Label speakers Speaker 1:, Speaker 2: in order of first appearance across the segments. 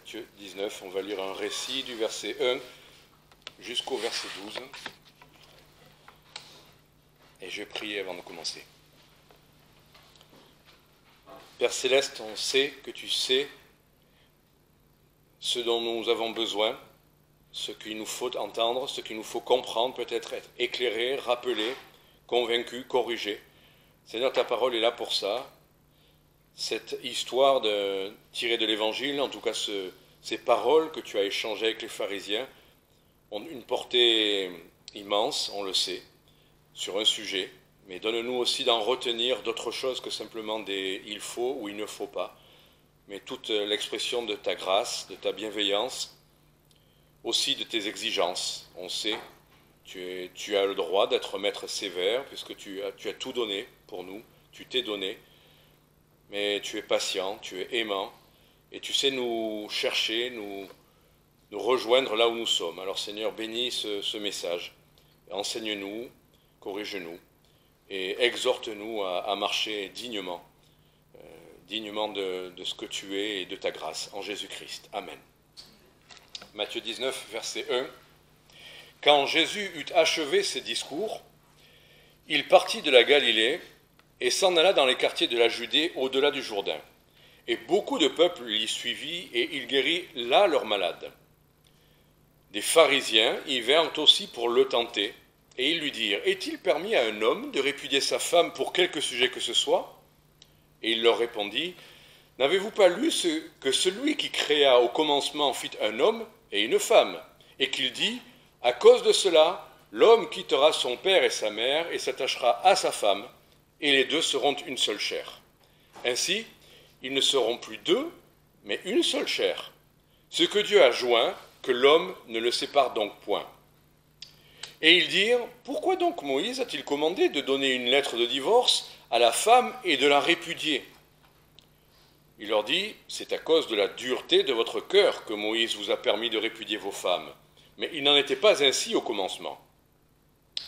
Speaker 1: Matthieu 19, on va lire un récit du verset 1 jusqu'au verset 12. Et je vais prier avant de commencer. Père Céleste, on sait que tu sais ce dont nous avons besoin, ce qu'il nous faut entendre, ce qu'il nous faut comprendre, peut-être être éclairé, rappelé, convaincu, corrigé. Seigneur, ta parole est là pour ça. Cette histoire tirée de l'Évangile, en tout cas ces paroles que tu as échangées avec les pharisiens, ont une portée immense, on le sait, sur un sujet. Mais donne-nous aussi d'en retenir d'autres choses que simplement des « il faut » ou « il ne faut pas », mais toute l'expression de ta grâce, de ta bienveillance, aussi de tes exigences. On sait, tu as le droit d'être maître sévère, puisque tu as tout donné pour nous, tu t'es donné, mais tu es patient, tu es aimant, et tu sais nous chercher, nous rejoindre là où nous sommes. Alors Seigneur, bénis ce message, enseigne-nous, corrige-nous, et exhorte-nous à marcher dignement, de ce que tu es et de ta grâce, en Jésus-Christ. Amen. Matthieu 19, verset 1. Quand Jésus eut achevé ses discours, il partit de la Galilée et s'en alla dans les quartiers de la Judée au-delà du Jourdain. Et beaucoup de peuple l'y suivit, et il guérit là leurs malades. Des pharisiens y vinrent aussi pour le tenter, et ils lui dirent « Est-il permis à un homme de répudier sa femme pour quelque sujet que ce soit ?» Et il leur répondit « N'avez-vous pas lu que celui qui créa au commencement fit un homme et une femme, et qu'il dit « À cause de cela, l'homme quittera son père et sa mère et s'attachera à sa femme, et les deux seront une seule chair. Ainsi, ils ne seront plus deux, mais une seule chair. Ce que Dieu a joint, que l'homme ne le sépare donc point. » Et ils dirent, « Pourquoi donc Moïse a-t-il commandé de donner une lettre de divorce à la femme et de la répudier ?» Il leur dit, « C'est à cause de la dureté de votre cœur que Moïse vous a permis de répudier vos femmes. Mais il n'en était pas ainsi au commencement.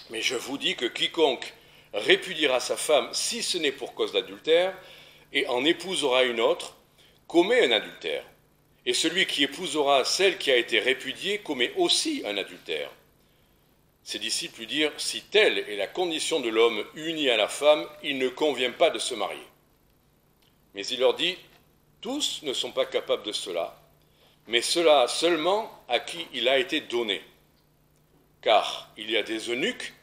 Speaker 1: Mais je vous dis que quiconque répudiera sa femme, si ce n'est pour cause d'adultère, et en épousera une autre, commet un adultère. Et celui qui épousera celle qui a été répudiée commet aussi un adultère. » Ses disciples lui dirent, « Si telle est la condition de l'homme uni à la femme, il ne convient pas de se marier. » Mais il leur dit, « Tous ne sont pas capables de cela, mais cela seulement à qui il a été donné. Car il y a des eunuques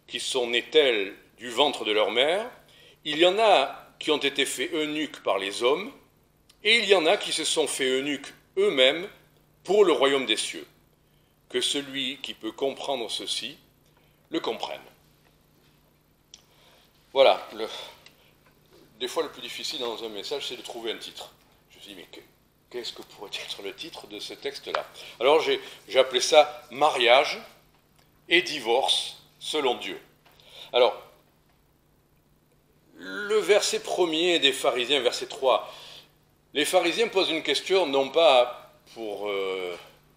Speaker 1: qui sont nés tels du ventre de leur mère, il y en a qui ont été faits eunuques par les hommes, et il y en a qui se sont faits eunuques eux-mêmes pour le royaume des cieux. Que celui qui peut comprendre ceci le comprenne. » Voilà, des fois le plus difficile dans un message, c'est de trouver un titre. Je me suis dit, mais qu'est-ce que pourrait être le titre de ce texte-là? Alors j'ai appelé ça « Mariage et divorce selon Dieu ». Alors, le verset premier des pharisiens, verset 3, les pharisiens posent une question non pas pour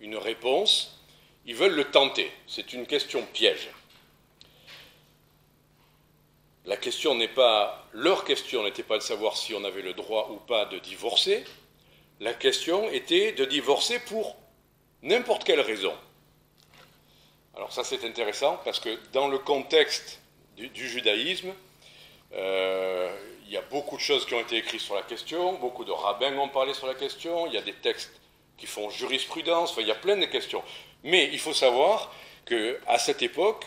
Speaker 1: une réponse, ils veulent le tenter. C'est une question piège. Leur question n'était pas de savoir si on avait le droit ou pas de divorcer. La question était de divorcer pour n'importe quelle raison. Alors ça c'est intéressant parce que dans le contexte du judaïsme, il y a beaucoup de choses qui ont été écrites sur la question, beaucoup de rabbins ont parlé sur la question, il y a des textes qui font jurisprudence, enfin, il y a plein de questions. Mais il faut savoir qu'à cette époque,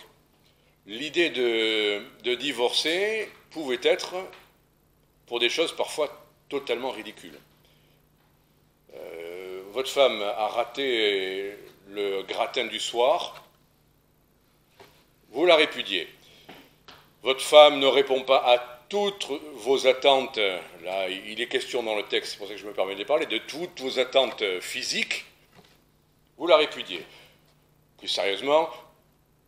Speaker 1: l'idée de divorcer pouvait être pour des choses parfois totalement ridicules. Votre femme a raté le gratin du soir, vous la répudiez. Votre femme ne répond pas à toutes vos attentes, là il est question dans le texte, c'est pour ça que je me permets de parler, de toutes vos attentes physiques, vous la répudiez. Plus sérieusement,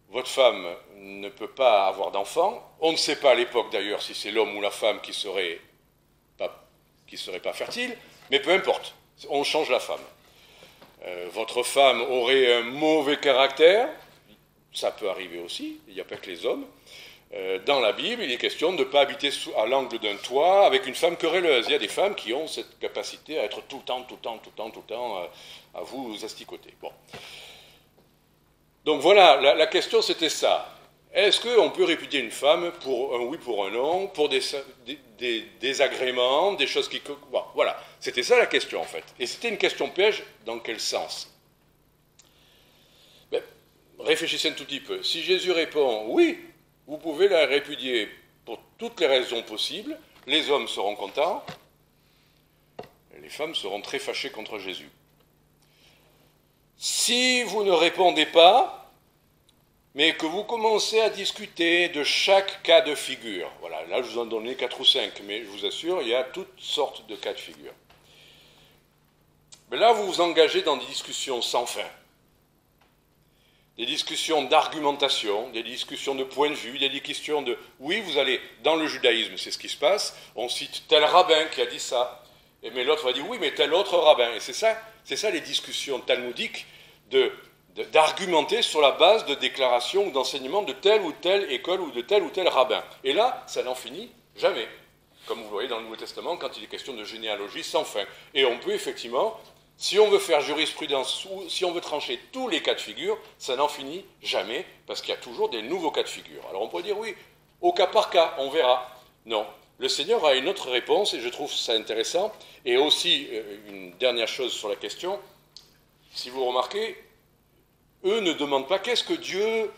Speaker 1: votre femme ne peut pas avoir d'enfant, on ne sait pas à l'époque d'ailleurs si c'est l'homme ou la femme qui serait pas fertile, mais peu importe, on change la femme. Votre femme aurait un mauvais caractère, ça peut arriver aussi, il n'y a pas que les hommes. Dans la Bible, il est question de ne pas habiter à l'angle d'un toit avec une femme querelleuse. Il y a des femmes qui ont cette capacité à être tout le temps à vous asticoter. Bon. Donc voilà, la question c'était ça. Est-ce qu'on peut répudier une femme pour un oui, pour un non, pour des désagréments, des choses qui... Bon, voilà, c'était ça la question en fait. Et c'était une question piège, dans quel sens? Ben, réfléchissez un tout petit peu. Si Jésus répond oui, vous pouvez la répudier pour toutes les raisons possibles, les hommes seront contents, et les femmes seront très fâchées contre Jésus. Si vous ne répondez pas, mais que vous commencez à discuter de chaque cas de figure, voilà, là je vous en donnais 4 ou 5, mais je vous assure, il y a toutes sortes de cas de figure. Mais là, vous vous engagez dans des discussions sans fin, des discussions d'argumentation, des discussions de point de vue, des questions de... Oui, vous allez, dans le judaïsme, c'est ce qui se passe, on cite tel rabbin qui a dit ça, mais l'autre va dire oui, mais tel autre rabbin, et c'est ça les discussions talmudiques d'argumenter sur la base de déclarations ou d'enseignements de telle ou telle école ou de tel ou tel rabbin. Et là, ça n'en finit jamais. Comme vous voyez dans le Nouveau Testament, quand il est question de généalogie sans fin. Et on peut effectivement, si on veut faire jurisprudence ou si on veut trancher tous les cas de figure, ça n'en finit jamais, parce qu'il y a toujours des nouveaux cas de figure. Alors on pourrait dire oui, au cas par cas, on verra. Non. Le Seigneur a une autre réponse, et je trouve ça intéressant. Et aussi, une dernière chose sur la question, si vous remarquez, eux ne demandent pas qu'est-ce que Dieu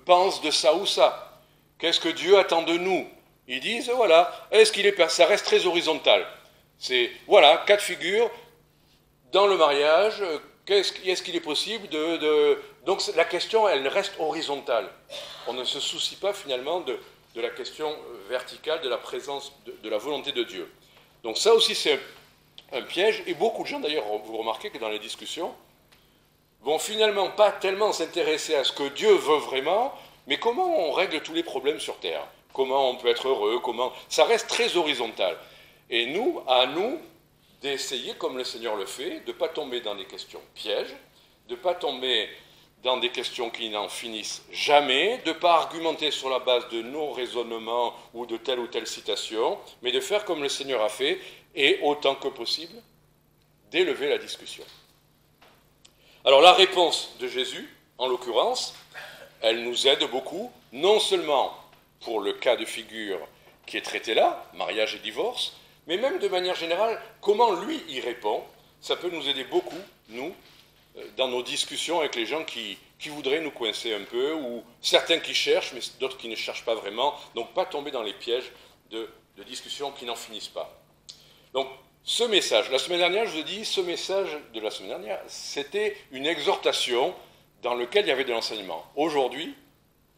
Speaker 1: pense de ça ou ça. Qu'est-ce que Dieu attend de nous? Ils disent, voilà, ça reste très horizontal. C'est, voilà, cas de figure, dans le mariage, est-ce qu'il est possible Donc la question, elle reste horizontale. On ne se soucie pas finalement de la question verticale, de la présence, de la volonté de Dieu. Donc ça aussi, c'est un piège. Et beaucoup de gens, d'ailleurs, vous remarquez que dans les discussions, vont finalement pas tellement s'intéresser à ce que Dieu veut vraiment, mais comment on règle tous les problèmes sur Terre. Comment on peut être heureux, ça reste très horizontal. Et nous, à nous, d'essayer, comme le Seigneur le fait, de ne pas tomber dans des questions pièges, de ne pas tomber dans des questions qui n'en finissent jamais, de ne pas argumenter sur la base de nos raisonnements ou de telle ou telle citation, mais de faire comme le Seigneur a fait, et autant que possible, d'élever la discussion. Alors la réponse de Jésus, en l'occurrence, elle nous aide beaucoup, non seulement pour le cas de figure qui est traité là, mariage et divorce, mais même de manière générale, comment lui y répond, ça peut nous aider beaucoup, nous, dans nos discussions avec les gens qui voudraient nous coincer un peu, ou certains qui cherchent, mais d'autres qui ne cherchent pas vraiment, donc pas tomber dans les pièges de discussions qui n'en finissent pas. Donc, ce message, la semaine dernière, je vous ai dit, ce message de la semaine dernière, c'était une exhortation dans laquelle il y avait de l'enseignement. Aujourd'hui,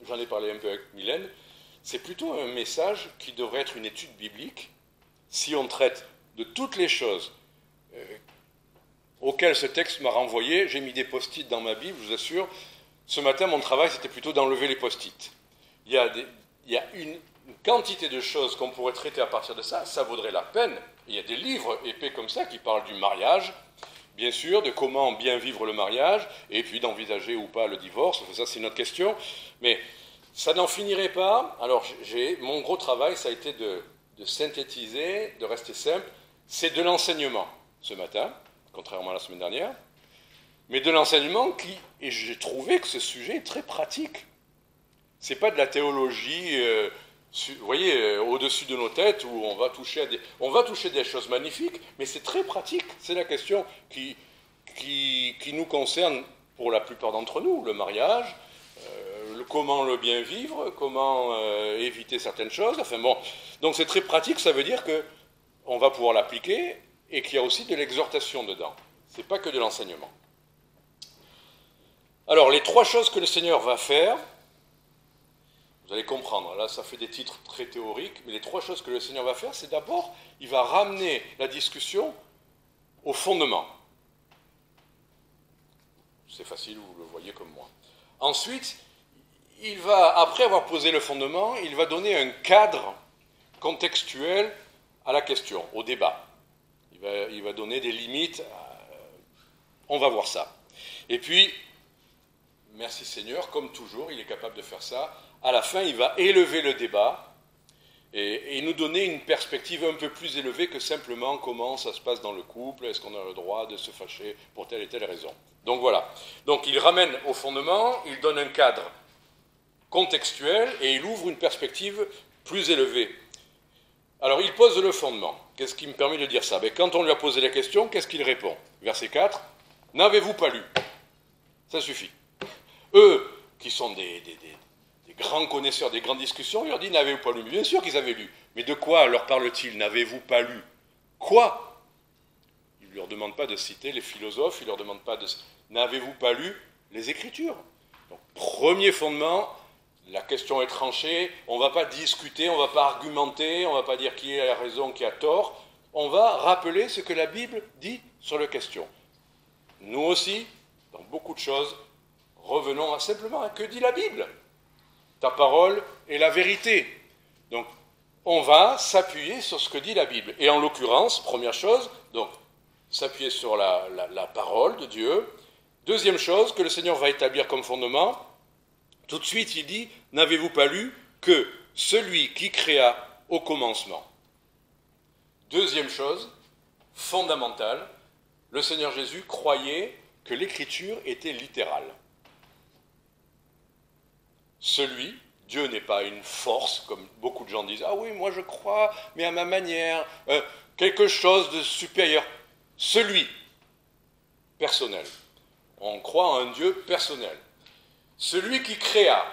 Speaker 1: j'en ai parlé un peu avec Mylène, c'est plutôt un message qui devrait être une étude biblique, si on traite de toutes les choses auxquelles ce texte m'a renvoyé. J'ai mis des post-it dans ma Bible, je vous assure. Ce matin, mon travail, c'était plutôt d'enlever les post-it. Il y a une quantité de choses qu'on pourrait traiter à partir de ça, ça vaudrait la peine. Il y a des livres épais comme ça qui parlent du mariage, bien sûr, de comment bien vivre le mariage, et puis d'envisager ou pas le divorce, ça c'est une autre question, mais ça n'en finirait pas. Alors mon gros travail, ça a été de synthétiser, de rester simple, c'est de l'enseignement ce matin, contrairement à la semaine dernière, mais de l'enseignement et j'ai trouvé que ce sujet est très pratique. C'est pas de la théologie... vous voyez, au-dessus de nos têtes, où on va toucher des choses magnifiques, mais c'est très pratique. C'est la question qui nous concerne pour la plupart d'entre nous, le mariage, comment le bien vivre, comment éviter certaines choses. Enfin bon, donc c'est très pratique, ça veut dire qu'on va pouvoir l'appliquer et qu'il y a aussi de l'exhortation dedans. C'est pas que de l'enseignement. Alors, les 3 choses que le Seigneur va faire, vous allez comprendre, là ça fait des titres très théoriques, mais les 3 choses que le Seigneur va faire, c'est d'abord, il va ramener la discussion au fondement. C'est facile, vous le voyez comme moi. Ensuite, il va, après avoir posé le fondement, il va donner un cadre contextuel à la question, au débat. Il va donner des limites, on va voir ça. Et puis, merci Seigneur, comme toujours, il est capable de faire ça, à la fin, il va élever le débat et nous donner une perspective un peu plus élevée que simplement comment ça se passe dans le couple, est-ce qu'on a le droit de se fâcher pour telle et telle raison. Donc voilà. Donc il ramène au fondement, il donne un cadre contextuel et il ouvre une perspective plus élevée. Alors il pose le fondement. Qu'est-ce qui me permet de dire ça? Quand on lui a posé la question, qu'est-ce qu'il répond? Verset 4, « N'avez-vous pas lu ?» Ça suffit. Eux, qui sont des grands connaisseurs, des grandes discussions, il leur dit « N'avez-vous pas lu ?» Bien sûr qu'ils avaient lu. Mais de quoi leur parle-t-il? « N'avez-vous pas lu ?» Quoi? Il ne leur demande pas de citer les philosophes, il ne leur demande pas de... N'avez-vous pas lu les Écritures? Donc, premier fondement, la question est tranchée, on ne va pas discuter, on ne va pas argumenter, on ne va pas dire qui a raison, qui a tort, on va rappeler ce que la Bible dit sur la question. Nous aussi, dans beaucoup de choses, revenons simplement à que dit la Bible. Ta parole est la vérité. Donc, on va s'appuyer sur ce que dit la Bible. Et en l'occurrence, première chose, donc, s'appuyer sur la parole de Dieu. Deuxième chose que le Seigneur va établir comme fondement, tout de suite il dit, n'avez-vous pas lu que celui qui créa au commencement. Deuxième chose, fondamentale, le Seigneur Jésus croyait que l'écriture était littérale. Celui, Dieu n'est pas une force, comme beaucoup de gens disent, ah oui, moi je crois, mais à ma manière, quelque chose de supérieur. Celui, personnel. On croit en un Dieu personnel. Celui qui créa.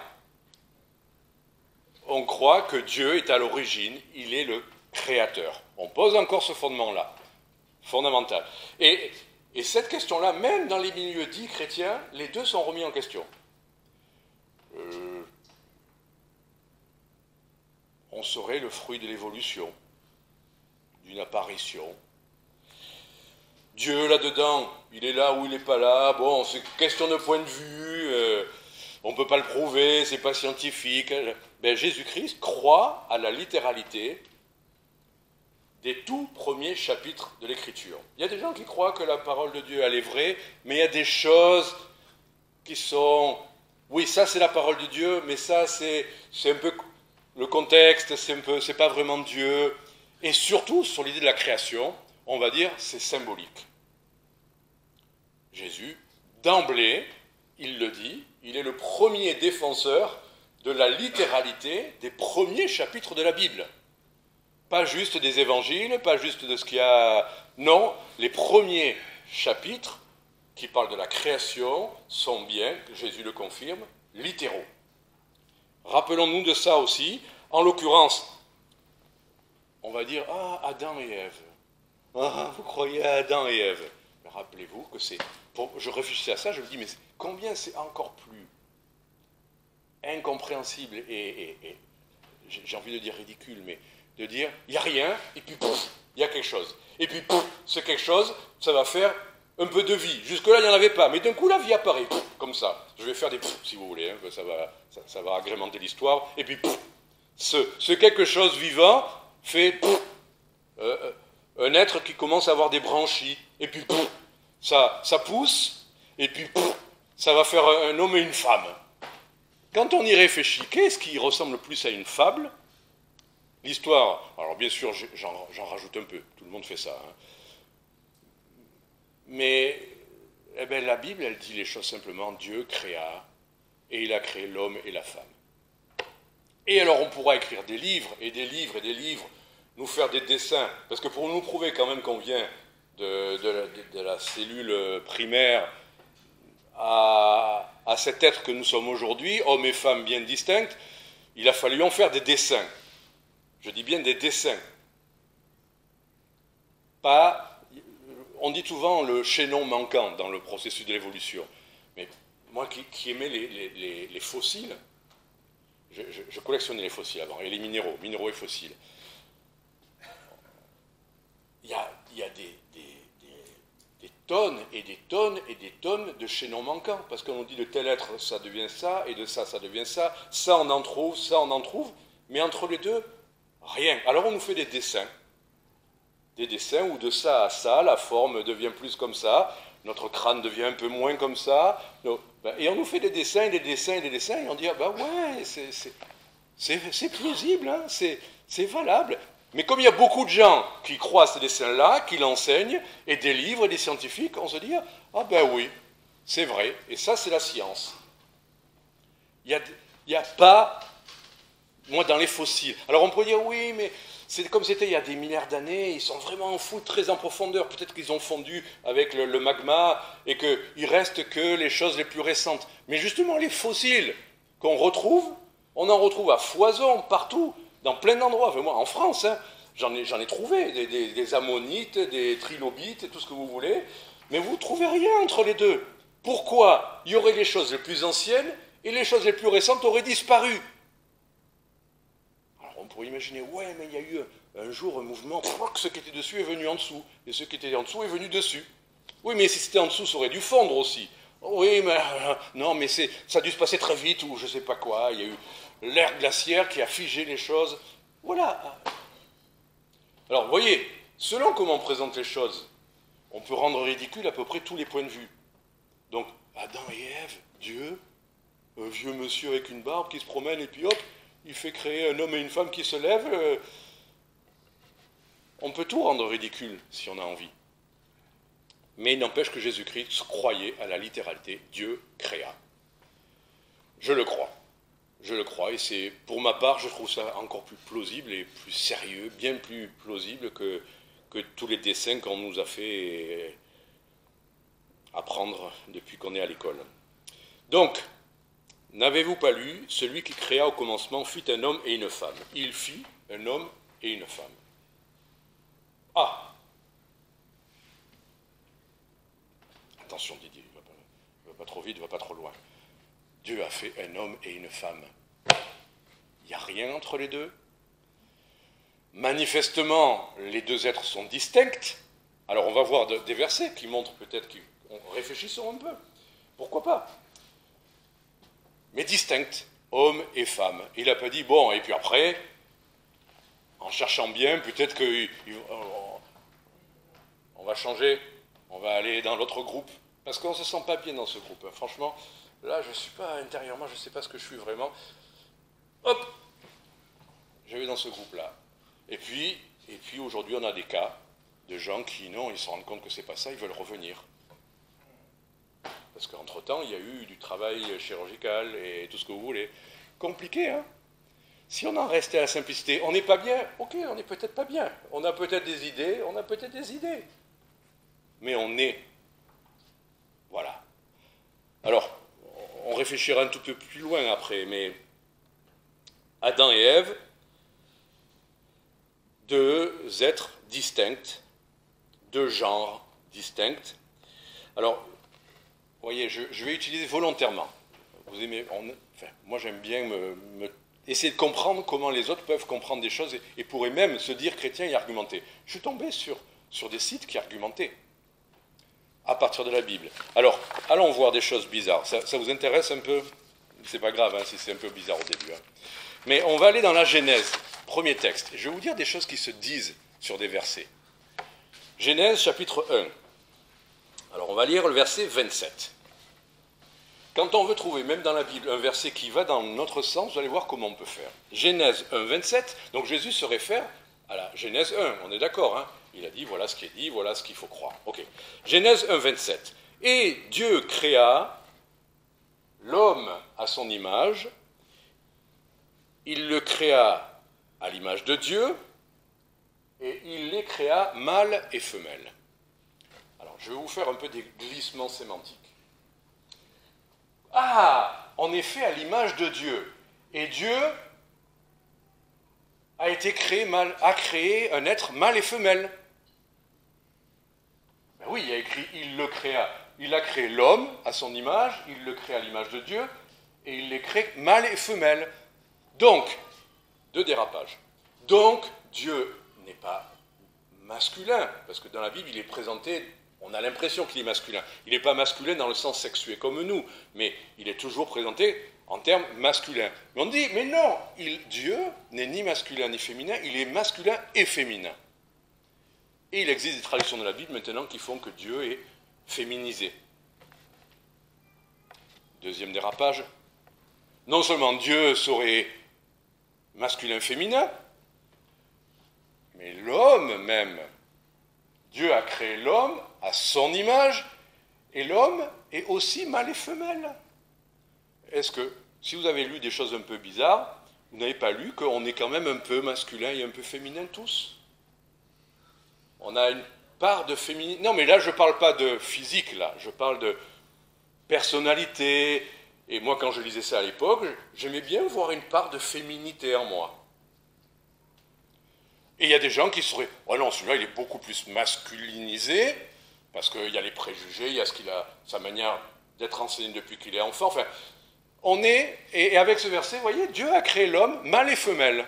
Speaker 1: On croit que Dieu est à l'origine, il est le créateur. On pose encore ce fondement-là, fondamental. Et cette question-là, même dans les milieux dits chrétiens, les deux sont remis en question. On serait le fruit de l'évolution, d'une apparition. Dieu, là-dedans, il est là ou il n'est pas là. Bon, c'est question de point de vue, on ne peut pas le prouver, c'est pas scientifique. Ben, Jésus-Christ croit à la littéralité des tout premiers chapitres de l'Écriture. Il y a des gens qui croient que la parole de Dieu, elle est vraie, mais il y a des choses qui sont... Oui, ça c'est la parole de Dieu, mais ça c'est un peu... Le contexte, c'est pas vraiment Dieu. Et surtout, sur l'idée de la création, on va dire c'est symbolique. Jésus, d'emblée, il le dit, il est le premier défenseur de la littéralité des premiers chapitres de la Bible. Pas juste des évangiles, pas juste de ce qu'il y a... Non, les premiers chapitres qui parlent de la création sont bien, Jésus le confirme, littéraux. Rappelons-nous de ça aussi. En l'occurrence, on va dire, ah, Adam et Ève. Ah, vous croyez à Adam et Ève. Rappelez-vous que c'est... Je réfléchissais à ça, je me dis, mais combien c'est encore plus incompréhensible et j'ai envie de dire ridicule, mais de dire, il n'y a rien, et puis pouf, il y a quelque chose. Et puis pouf, ce quelque chose, ça va faire un peu de vie. Jusque-là, il n'y en avait pas, mais d'un coup, la vie apparaît, pouf, comme ça. Je vais faire des pouf, si vous voulez, hein, ça va agrémenter l'histoire. Et puis pouf, ce quelque chose vivant fait pouf, un être qui commence à avoir des branchies, et puis pouf, ça pousse, et puis pouf, ça va faire un homme et une femme. Quand on y réfléchit, qu'est-ce qui ressemble le plus à une fable? L'histoire, alors bien sûr, j'en rajoute un peu, tout le monde fait ça. Hein. Mais eh bien, la Bible, elle dit les choses simplement, Dieu créa, et il a créé l'homme et la femme. Et alors on pourra écrire des livres, et des livres, et des livres, nous faire des dessins, parce que pour nous prouver quand même qu'on vient de la cellule primaire à cet être que nous sommes aujourd'hui, hommes et femmes bien distincts, il a fallu en faire des dessins. Je dis bien des dessins. Pas, on dit souvent le chaînon manquant dans le processus de l'évolution. Mais moi qui aimais les fossiles, je collectionnais les fossiles avant, et les minéraux et fossiles. Il y a des tonnes et des tonnes et des tonnes de chaînons manquants, parce qu'on dit de tel être ça devient ça, et de ça ça devient ça, ça on en trouve, mais entre les deux, rien. Alors on nous fait des dessins des dessins où de ça à ça, la forme devient plus comme ça, notre crâne devient un peu moins comme ça, et on nous fait des dessins, et des dessins, et des dessins, et on dit, ah ben ouais, c'est plausible, hein, c'est valable. Mais comme il y a beaucoup de gens qui croient à ces dessins-là, qui l'enseignent, et des livres, et des scientifiques, on se dit, ah ben oui, c'est vrai, et ça c'est la science. Il n'y a pas, moi dans les fossiles, alors on peut dire, oui, mais c'est comme c'était il y a des milliards d'années, ils sont vraiment en foutent très en profondeur, peut-être qu'ils ont fondu avec le magma, et qu'il ne reste que les choses les plus récentes. Mais justement, les fossiles qu'on retrouve, on en retrouve à foison, partout, dans plein d'endroits. Enfin, moi, en France, hein, j'en ai trouvé, des ammonites, des trilobites, tout ce que vous voulez, mais vous ne trouvez rien entre les deux. Pourquoi il y aurait les choses les plus anciennes et les choses les plus récentes auraient disparu? Alors on pourrait imaginer, ouais, mais il y a eu un jour un mouvement, ce qui était dessus est venu en dessous, et ce qui était en dessous est venu dessus. Oui, mais si c'était en dessous, ça aurait dû fondre aussi. Oui, mais non, mais ça a dû se passer très vite, ou je ne sais pas quoi, il y a eu l'ère glaciaire qui a figé les choses. Voilà. Alors, vous voyez, selon comment on présente les choses, on peut rendre ridicule à peu près tous les points de vue. Donc, Adam et Ève, Dieu, un vieux monsieur avec une barbe qui se promène, et puis hop, il fait créer un homme et une femme qui se lèvent. On peut tout rendre ridicule si on a envie. Mais il n'empêche que Jésus-Christ croyait à la littéralité. Dieu créa. Je le crois. Je le crois, et c'est, pour ma part, je trouve ça encore plus plausible et plus sérieux, bien plus plausible que tous les dessins qu'on nous a fait apprendre depuis qu'on est à l'école. Donc, n'avez-vous pas lu, celui qui créa au commencement fit un homme et une femme. Il fit un homme et une femme. Ah! Attention Didier, ne va pas trop vite, ne va pas trop loin. Dieu a fait un homme et une femme. Il n'y a rien entre les deux. Manifestement, les deux êtres sont distincts. Alors on va voir des versets qui montrent peut-être, réfléchissons un peu. Pourquoi pas? Mais distincts, homme et femme. Il n'a pas dit, bon, et puis après, en cherchant bien, peut-être qu'on va changer, on va aller dans l'autre groupe. Parce qu'on ne se sent pas bien dans ce groupe. Franchement, là, je ne suis pas intérieurement, je ne sais pas ce que je suis vraiment. Hop, je vais dans ce groupe-là. Et puis aujourd'hui, on a des cas de gens qui, non, ils se rendent compte que c'est pas ça, ils veulent revenir. Parce qu'entre-temps, il y a eu du travail chirurgical et tout ce que vous voulez. Compliqué, hein? Si on en restait à la simplicité, on n'est pas bien, ok, on n'est peut-être pas bien. On a peut-être des idées, Mais on est. Voilà. Alors, on réfléchira un tout peu plus loin après, mais Adam et Ève, deux êtres distincts, deux genres distincts. Alors, vous voyez, je vais utiliser volontairement. Vous aimez, moi j'aime bien essayer de comprendre comment les autres peuvent comprendre des choses et pourraient même se dire chrétiens et argumenter. Je suis tombé sur des sites qui argumentaient à partir de la Bible. Alors, allons voir des choses bizarres. Ça vous intéresse un peu? C'est pas grave hein, si c'est un peu bizarre au début. Hein. Mais on va aller dans la Genèse, premier texte. Je vais vous dire des choses qui se disent sur des versets. Genèse chapitre 1. Alors on va lire le verset 27. Quand on veut trouver, même dans la Bible, un verset qui va dans notre sens, vous allez voir comment on peut faire. Genèse 1, 27, donc Jésus se réfère à la Genèse 1, on est d'accord, hein? Il a dit, voilà ce qui est dit, voilà ce qu'il faut croire. Ok. Genèse 1, 27. Et Dieu créa l'homme à son image, il le créa à l'image de Dieu, et il les créa mâle et femelle. Alors, je vais vous faire un peu des glissements sémantiques. Ah, en effet, à l'image de Dieu. Et Dieu a créé un être mâle et femelle. Ben oui, il a écrit, il le créa. Il a créé l'homme à son image, il le crée à l'image de Dieu, et il les crée mâle et femelle. Donc, deux dérapages. Donc, Dieu n'est pas masculin, parce que dans la Bible, il est présenté, on a l'impression qu'il est masculin. Il n'est pas masculin dans le sens sexué comme nous, mais il est toujours présenté en termes masculins. Mais on dit, mais non, Dieu n'est ni masculin ni féminin, il est masculin et féminin. Et il existe des traditions de la Bible maintenant qui font que Dieu est féminisé. Deuxième dérapage. Non seulement Dieu serait masculin-féminin, mais l'homme même. Dieu a créé l'homme à son image, et l'homme est aussi mâle et femelle. Est-ce que, si vous avez lu des choses un peu bizarres, vous n'avez pas lu qu'on est quand même un peu masculin et un peu féminin tous? On a une part de féminité. Non, mais là, je ne parle pas de physique, là. Je parle de personnalité. Et moi, quand je lisais ça à l'époque, j'aimais bien voir une part de féminité en moi. Et il y a des gens qui seraient, oh non, celui-là, il est beaucoup plus masculinisé, parce qu'il y a les préjugés, il y a ce qu'il a, sa manière d'être enseigné depuis qu'il est enfant. Enfin, on est, et avec ce verset, vous voyez, Dieu a créé l'homme mâle et femelle.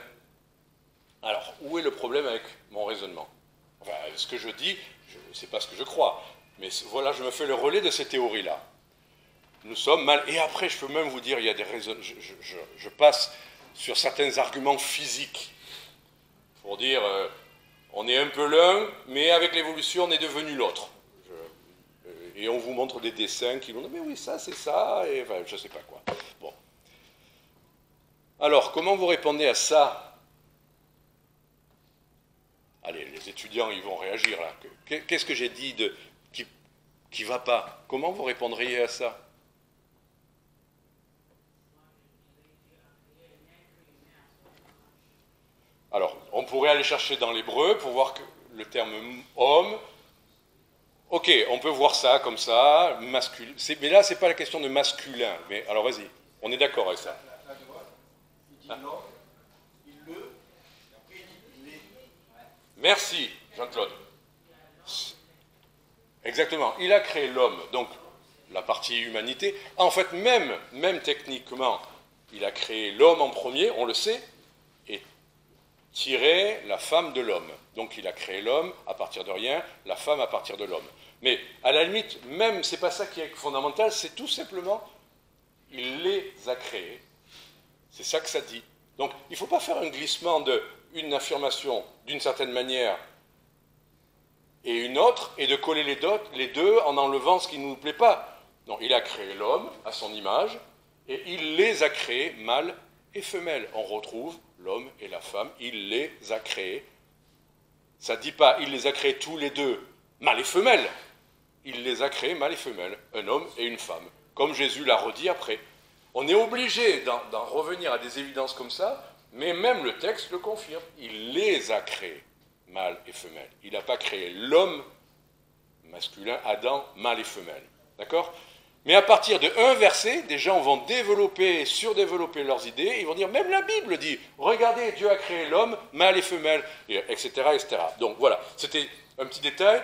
Speaker 1: Alors, où est le problème avec mon raisonnement? Enfin, ce que je dis, c'est pas ce que je crois, mais voilà, je me fais le relais de ces théories-là. Nous sommes mâles, et après, je peux même vous dire, il y a des raisons, je passe sur certains arguments physiques, pour dire, on est un peu l'un, mais avec l'évolution, on est devenu l'autre. Et on vous montre des dessins qui vont dire, mais oui, ça, c'est ça, et enfin, je ne sais pas quoi. Bon. Alors, comment vous répondez à ça? Allez, les étudiants, ils vont réagir là. Qu'est-ce que j'ai dit qui ne va pas? Comment vous répondriez à ça? Alors, on pourrait aller chercher dans l'hébreu pour voir que le terme homme, ok, on peut voir ça comme ça, masculin. Mais là, ce n'est pas la question de masculin. Mais alors, vas-y, on est d'accord avec ça. Il dit l'homme, il le, et après il dit les. Merci, Jean-Claude. Exactement, il a créé l'homme, donc la partie humanité. En fait, même techniquement, il a créé l'homme en premier, on le sait, et tiré la femme de l'homme. Donc il a créé l'homme à partir de rien, la femme à partir de l'homme. Mais à la limite, même, c'est pas ça qui est fondamental, c'est tout simplement, il les a créés. C'est ça que ça dit. Donc il ne faut pas faire un glissement d'une affirmation d'une certaine manière et une autre, et de coller les deux en enlevant ce qui ne nous plaît pas. Non, il a créé l'homme à son image, et il les a créés mâles et femelles. On retrouve l'homme et la femme, il les a créés. Ça ne dit pas, il les a créés tous les deux, mâles et femelles. Il les a créés mâles et femelles, un homme et une femme, comme Jésus l'a redit après. On est obligé d'en revenir à des évidences comme ça, mais même le texte le confirme. Il les a créés, mâles et femelles. Il n'a pas créé l'homme masculin, Adam, mâle et femelle. D'accord? Mais à partir de un verset, des gens vont développer, surdévelopper leurs idées, et ils vont dire, même la Bible dit, regardez, Dieu a créé l'homme, mâle et femelle, etc., etc. Donc voilà, c'était un petit détail.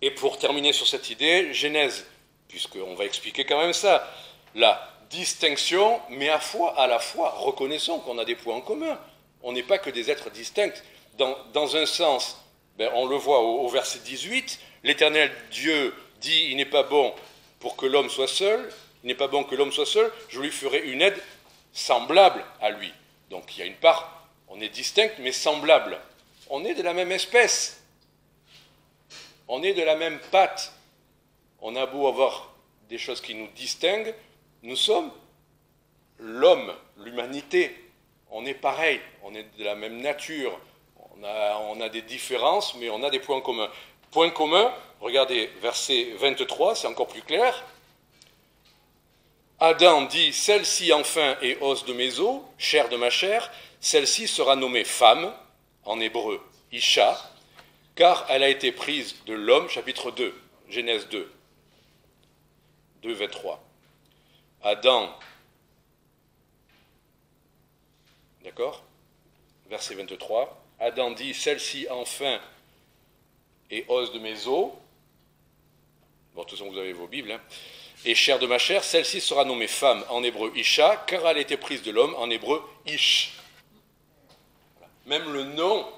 Speaker 1: Et pour terminer sur cette idée, Genèse, puisqu'on va expliquer quand même ça, la distinction, mais à la fois, reconnaissons qu'on a des points en commun. On n'est pas que des êtres distincts. Dans un sens, on le voit au verset 18, l'Éternel Dieu dit, il n'est pas bon pour que l'homme soit seul, il n'est pas bon que l'homme soit seul, je lui ferai une aide semblable à lui. Donc il y a une part, on est distinct mais semblable. On est de la même espèce. On est de la même patte. On a beau avoir des choses qui nous distinguent, nous sommes l'homme, l'humanité. On est pareil, on est de la même nature. On a des différences, mais on a des points communs. Point commun, regardez, verset 23, c'est encore plus clair. Adam dit, celle-ci enfin est os de mes os, chair de ma chair, celle-ci sera nommée femme, en hébreu, Isha, car elle a été prise de l'homme, chapitre 2, Genèse 2, 2, 23. Adam, d'accord, verset 23, Adam dit, celle-ci enfin et os de mes os, bon, de toute façon vous avez vos Bibles, hein, et chair de ma chair, celle-ci sera nommée femme, en hébreu Isha, car elle a été prise de l'homme, en hébreu Ish. Voilà. Même le nom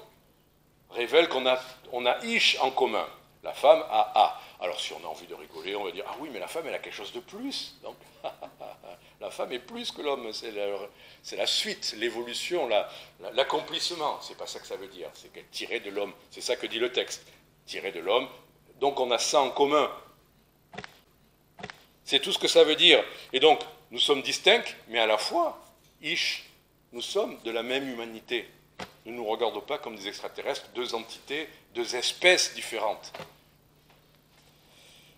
Speaker 1: révèle qu'on a Ish en commun. La femme a A. Alors si on a envie de rigoler, on va dire, ah oui, mais la femme, elle a quelque chose de plus. Donc, La femme est plus que l'homme, c'est la suite, l'évolution, l'accomplissement. C'est pas ça que ça veut dire, c'est qu'elle tirait de l'homme. C'est ça que dit le texte, tirer de l'homme. Donc on a ça en commun. C'est tout ce que ça veut dire. Et donc, nous sommes distincts, mais à la fois, nous sommes de la même humanité. Nous ne nous regardons pas comme des extraterrestres, deux entités, deux espèces différentes.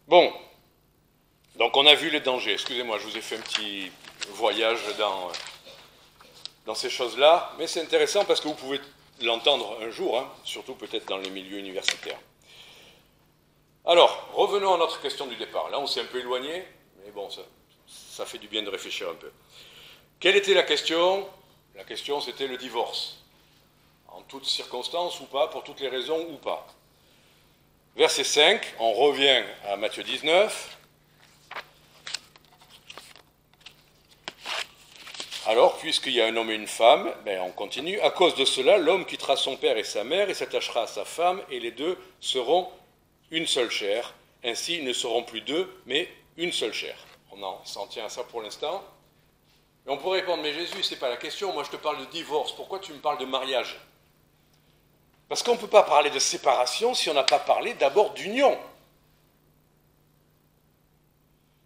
Speaker 1: Bon, donc on a vu les dangers. Excusez-moi, je vous ai fait un petit voyage dans ces choses-là, mais c'est intéressant parce que vous pouvez l'entendre un jour, hein, surtout peut-être dans les milieux universitaires. Alors, revenons à notre question du départ. Là, on s'est un peu éloigné, mais bon, ça fait du bien de réfléchir un peu. Quelle était la question? La question, c'était le divorce. En toutes circonstances ou pas, pour toutes les raisons ou pas. Verset 5, on revient à Matthieu 19. Alors, puisqu'il y a un homme et une femme, on continue. À cause de cela, l'homme quittera son père et sa mère et s'attachera à sa femme, et les deux seront une seule chair. Ainsi, ils ne seront plus deux, mais une seule chair. On s'en tient à ça pour l'instant. Mais on pourrait répondre, mais Jésus, c'est pas la question, moi je te parle de divorce, pourquoi tu me parles de mariage? Parce qu'on ne peut pas parler de séparation si on n'a pas parlé d'abord d'union.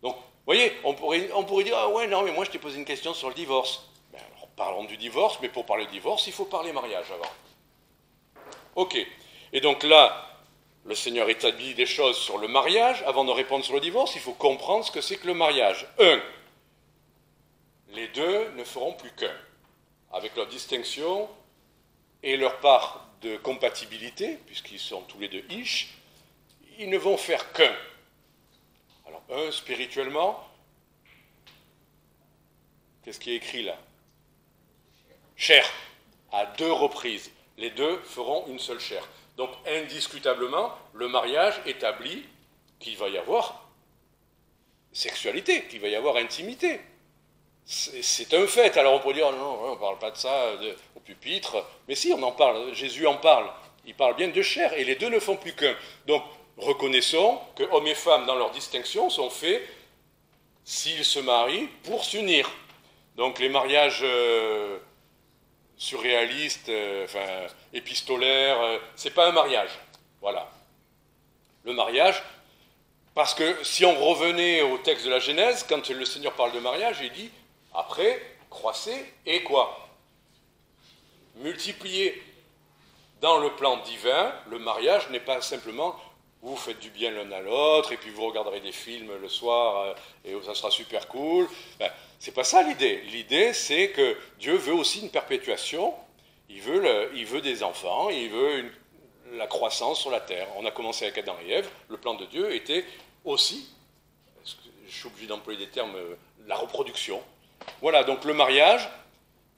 Speaker 1: Donc, vous voyez, on pourrait dire, ah ouais, non, mais moi je t'ai posé une question sur le divorce. Alors, parlons du divorce, mais pour parler de divorce, il faut parler mariage avant. Ok. Et donc là, le Seigneur établit des choses sur le mariage. Avant de répondre sur le divorce, il faut comprendre ce que c'est que le mariage. 1. Les deux ne feront plus qu'un. Avec leur distinction et leur part de compatibilité, puisqu'ils sont tous les deux ish, ils ne vont faire qu'un. Alors, spirituellement, qu'est-ce qui est écrit là? Chair, à 2 reprises. Les deux feront une seule chair. Donc, indiscutablement, le mariage établit qu'il va y avoir sexualité, qu'il va y avoir intimité. C'est un fait. Alors on peut dire, non, on ne parle pas de ça au pupitre. Mais si, on en parle. Jésus en parle. Il parle bien de chair. Et les deux ne font plus qu'un. Donc, reconnaissons que hommes et femmes, dans leur distinction, sont faits, s'ils se marient, pour s'unir. Donc, les mariages surréalistes, épistolaires, c'est pas un mariage. Voilà. Le mariage, parce que si on revenait au texte de la Genèse, quand le Seigneur parle de mariage, il dit, après, croissez et quoi? Multipliez. Dans le plan divin, le mariage n'est pas simplement vous faites du bien l'un à l'autre et puis vous regarderez des films le soir et ça sera super cool. C'est pas ça l'idée. L'idée, c'est que Dieu veut aussi une perpétuation. Il veut des enfants, il veut la croissance sur la terre. On a commencé avec Adam et Ève. Le plan de Dieu était aussi, je suis obligé d'employer des termes, la reproduction. Voilà, donc le mariage,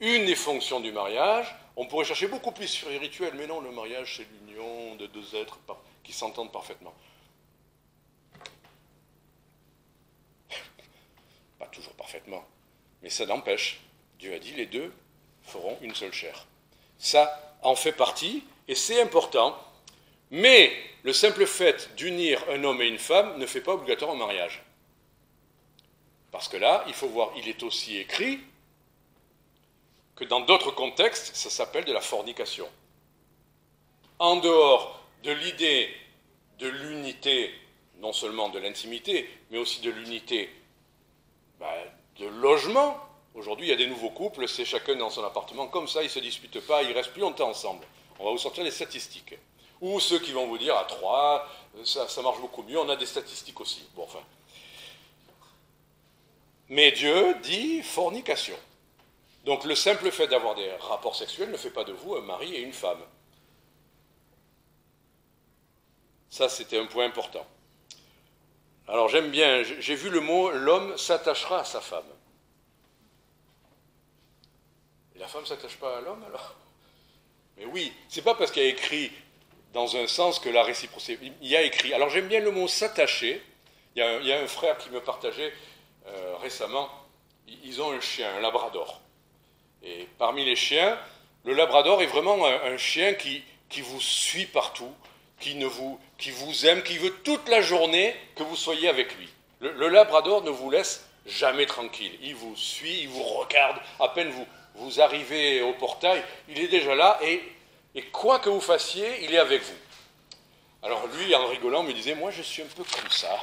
Speaker 1: une des fonctions du mariage, on pourrait chercher beaucoup plus spirituel, mais non, le mariage, c'est l'union de deux êtres qui s'entendent parfaitement. Pas toujours parfaitement, mais ça n'empêche. Dieu a dit, les deux feront une seule chair. Ça en fait partie, et c'est important, mais le simple fait d'unir un homme et une femme ne fait pas obligatoire un mariage. Parce que là, il faut voir, il est aussi écrit que dans d'autres contextes, ça s'appelle de la fornication. En dehors de l'idée de l'unité, non seulement de l'intimité, mais aussi de l'unité de logement. Aujourd'hui, il y a des nouveaux couples, c'est chacun dans son appartement, comme ça, ils ne se disputent pas, ils restent plus longtemps ensemble. On va vous sortir les statistiques. Ou ceux qui vont vous dire, à 3, ça marche beaucoup mieux, on a des statistiques aussi. Bon, enfin. Mais Dieu dit fornication. Donc le simple fait d'avoir des rapports sexuels ne fait pas de vous un mari et une femme. Ça, c'était un point important. Alors j'aime bien, j'ai vu le mot « l'homme s'attachera à sa femme ». Et la femme ne s'attache pas à l'homme alors? Mais oui, c'est pas parce qu'il y a écrit dans un sens que la réciprocité... Il y a écrit. Alors j'aime bien le mot « s'attacher ». Il y a un frère qui me partageait récemment, ils ont un chien, un labrador. Et parmi les chiens, le labrador est vraiment un chien qui vous suit partout, qui vous aime, qui veut toute la journée que vous soyez avec lui. Le labrador ne vous laisse jamais tranquille. Il vous suit, il vous regarde. À peine vous arrivez au portail, il est déjà là et quoi que vous fassiez, il est avec vous. Alors lui, en rigolant, me disait, moi je suis un peu comme ça.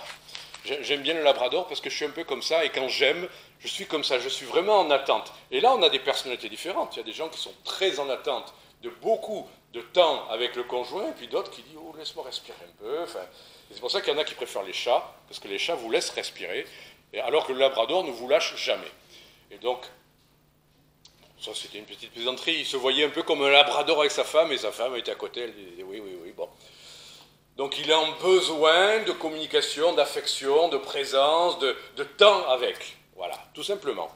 Speaker 1: J'aime bien le labrador parce que je suis un peu comme ça et quand j'aime, je suis comme ça, je suis vraiment en attente. Et là, on a des personnalités différentes. Il y a des gens qui sont très en attente de beaucoup de temps avec le conjoint et puis d'autres qui disent, oh, laisse-moi respirer un peu. Enfin, c'est pour ça qu'il y en a qui préfèrent les chats parce que les chats vous laissent respirer alors que le labrador ne vous lâche jamais. Et donc, ça c'était une petite plaisanterie. Il se voyait un peu comme un labrador avec sa femme et sa femme était à côté. Elle disait, oui, oui, oui, bon. Donc il a un besoin de communication, d'affection, de présence, de temps avec. Voilà, tout simplement.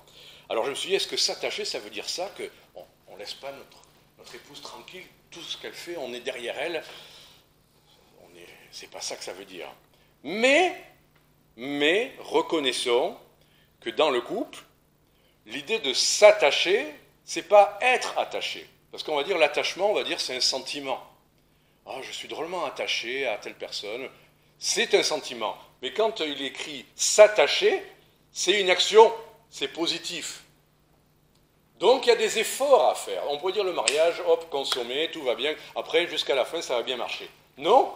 Speaker 1: Alors je me suis dit, est-ce que s'attacher, ça veut dire ça, qu'on ne laisse pas notre épouse tranquille, tout ce qu'elle fait, on est derrière elle. C'est pas ça que ça veut dire. Mais reconnaissons que dans le couple, l'idée de s'attacher, c'est pas être attaché. Parce qu'on va dire l'attachement, on va dire c'est un sentiment. Ah, je suis drôlement attaché à telle personne. C'est un sentiment. Mais quand il écrit s'attacher, c'est une action, c'est positif. Donc il y a des efforts à faire. On pourrait dire le mariage, hop, consommé, tout va bien. Après, jusqu'à la fin, ça va bien marcher. Non.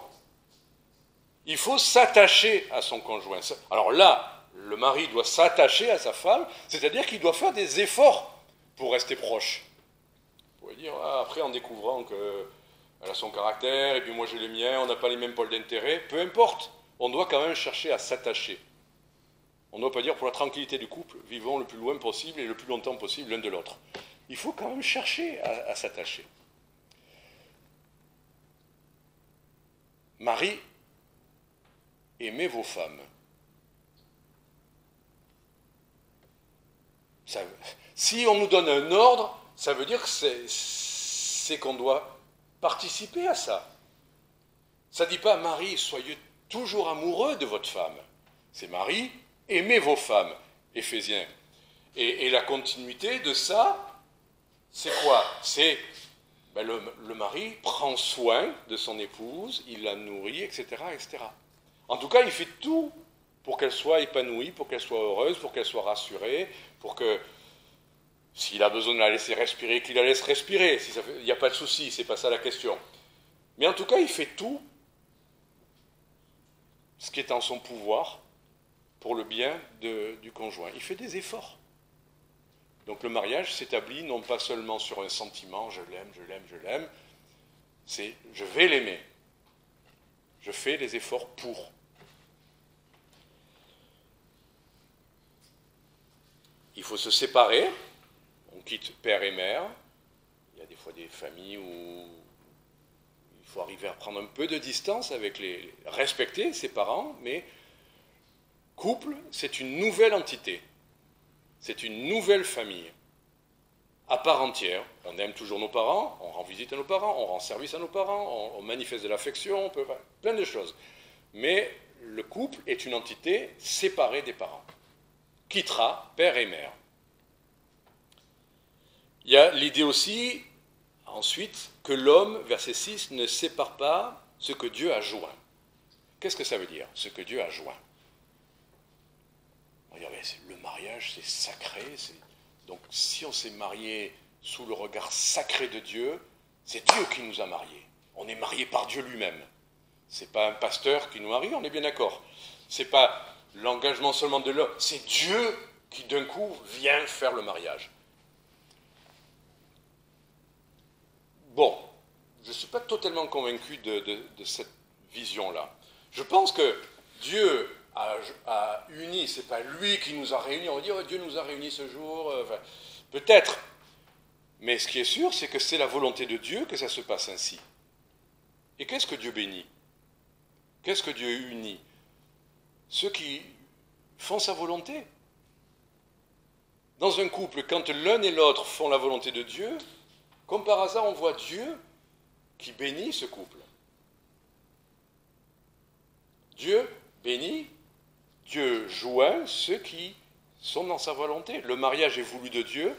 Speaker 1: Il faut s'attacher à son conjoint. Alors là, le mari doit s'attacher à sa femme, c'est-à-dire qu'il doit faire des efforts pour rester proche. Vous pourriez dire, après en découvrant qu'elle a son caractère, et puis moi j'ai le mien, on n'a pas les mêmes pôles d'intérêt, peu importe, on doit quand même chercher à s'attacher. On ne doit pas dire pour la tranquillité du couple, vivons le plus loin possible et le plus longtemps possible l'un de l'autre. Il faut quand même chercher à s'attacher. Marie, aimez vos femmes. Si on nous donne un ordre, ça veut dire que c'est qu'on doit participer à ça. Ça ne dit pas, Marie, soyez toujours amoureux de votre femme. C'est Marie, aimez vos femmes, Éphésiens. Et la continuité de ça, c'est quoi? C'est le mari prend soin de son épouse, il la nourrit, etc., etc. En tout cas, il fait tout pour qu'elle soit épanouie, pour qu'elle soit heureuse, pour qu'elle soit rassurée, pour que, s'il a besoin de la laisser respirer, qu'il la laisse respirer. Il n'y a pas de souci, c'est pas ça la question. Mais en tout cas, il fait tout ce qui est en son pouvoir pour le bien du conjoint. Il fait des efforts. Donc le mariage s'établit non pas seulement sur un sentiment, je l'aime, je l'aime, je l'aime, c'est je vais l'aimer. Je fais les efforts pour. Il faut se séparer, on quitte père et mère. Il y a des fois des familles où il faut arriver à prendre un peu de distance avec respecter ses parents, mais couple, c'est une nouvelle entité. C'est une nouvelle famille, à part entière. On aime toujours nos parents, on rend visite à nos parents, on rend service à nos parents, on manifeste de l'affection, on peut faire plein de choses. Mais le couple est une entité séparée des parents. Quittera père et mère. Il y a l'idée aussi, ensuite, que l'homme, verset 6, ne sépare pas ce que Dieu a joint. Qu'est-ce que ça veut dire, ce que Dieu a joint? Regardez, le mariage, c'est sacré. Donc, si on s'est marié sous le regard sacré de Dieu, c'est Dieu qui nous a mariés. On est mariés par Dieu lui-même. Ce n'est pas un pasteur qui nous marie, on est bien d'accord. Ce n'est pas l'engagement seulement de l'homme, c'est Dieu qui d'un coup vient faire le mariage. Bon, je ne suis pas totalement convaincu de cette vision-là. Je pense que Dieu a uni, c'est pas lui qui nous a réunis, on va dire, oh, Dieu nous a réunis ce jour, enfin, peut-être, mais ce qui est sûr, c'est que c'est la volonté de Dieu que ça se passe ainsi. Et qu'est-ce que Dieu bénit? Qu'est-ce que Dieu unit? Ceux qui font sa volonté. Dans un couple, quand l'un et l'autre font la volonté de Dieu, comme par hasard, on voit Dieu qui bénit ce couple. Dieu bénit, Dieu joint ceux qui sont dans sa volonté. Le mariage est voulu de Dieu,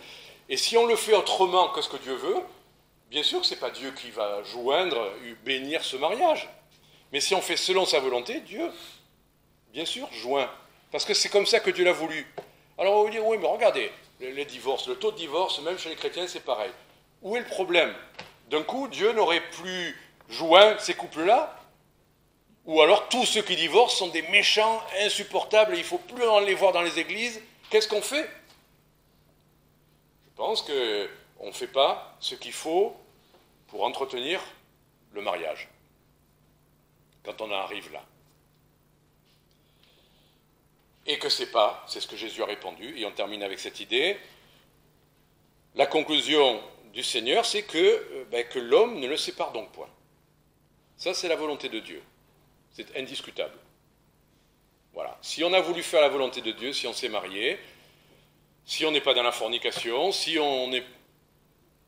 Speaker 1: et si on le fait autrement que ce que Dieu veut, bien sûr que ce n'est pas Dieu qui va joindre, bénir ce mariage. Mais si on fait selon sa volonté, Dieu, bien sûr, joint. Parce que c'est comme ça que Dieu l'a voulu. Alors on va vous dire, oui, mais regardez, les divorces, le taux de divorce, même chez les chrétiens, c'est pareil. Où est le problème? D'un coup, Dieu n'aurait plus joint ces couples-là? Ou alors tous ceux qui divorcent sont des méchants, insupportables, et il ne faut plus les voir dans les églises? Qu'est-ce qu'on fait? Je pense qu'on ne fait pas ce qu'il faut pour entretenir le mariage, quand on en arrive là. Et que c'est ce que Jésus a répondu, et on termine avec cette idée. La conclusion du Seigneur, c'est que l'homme ne le sépare donc point. Ça, c'est la volonté de Dieu. C'est indiscutable. Voilà. Si on a voulu faire la volonté de Dieu, si on s'est marié, si on n'est pas dans la fornication,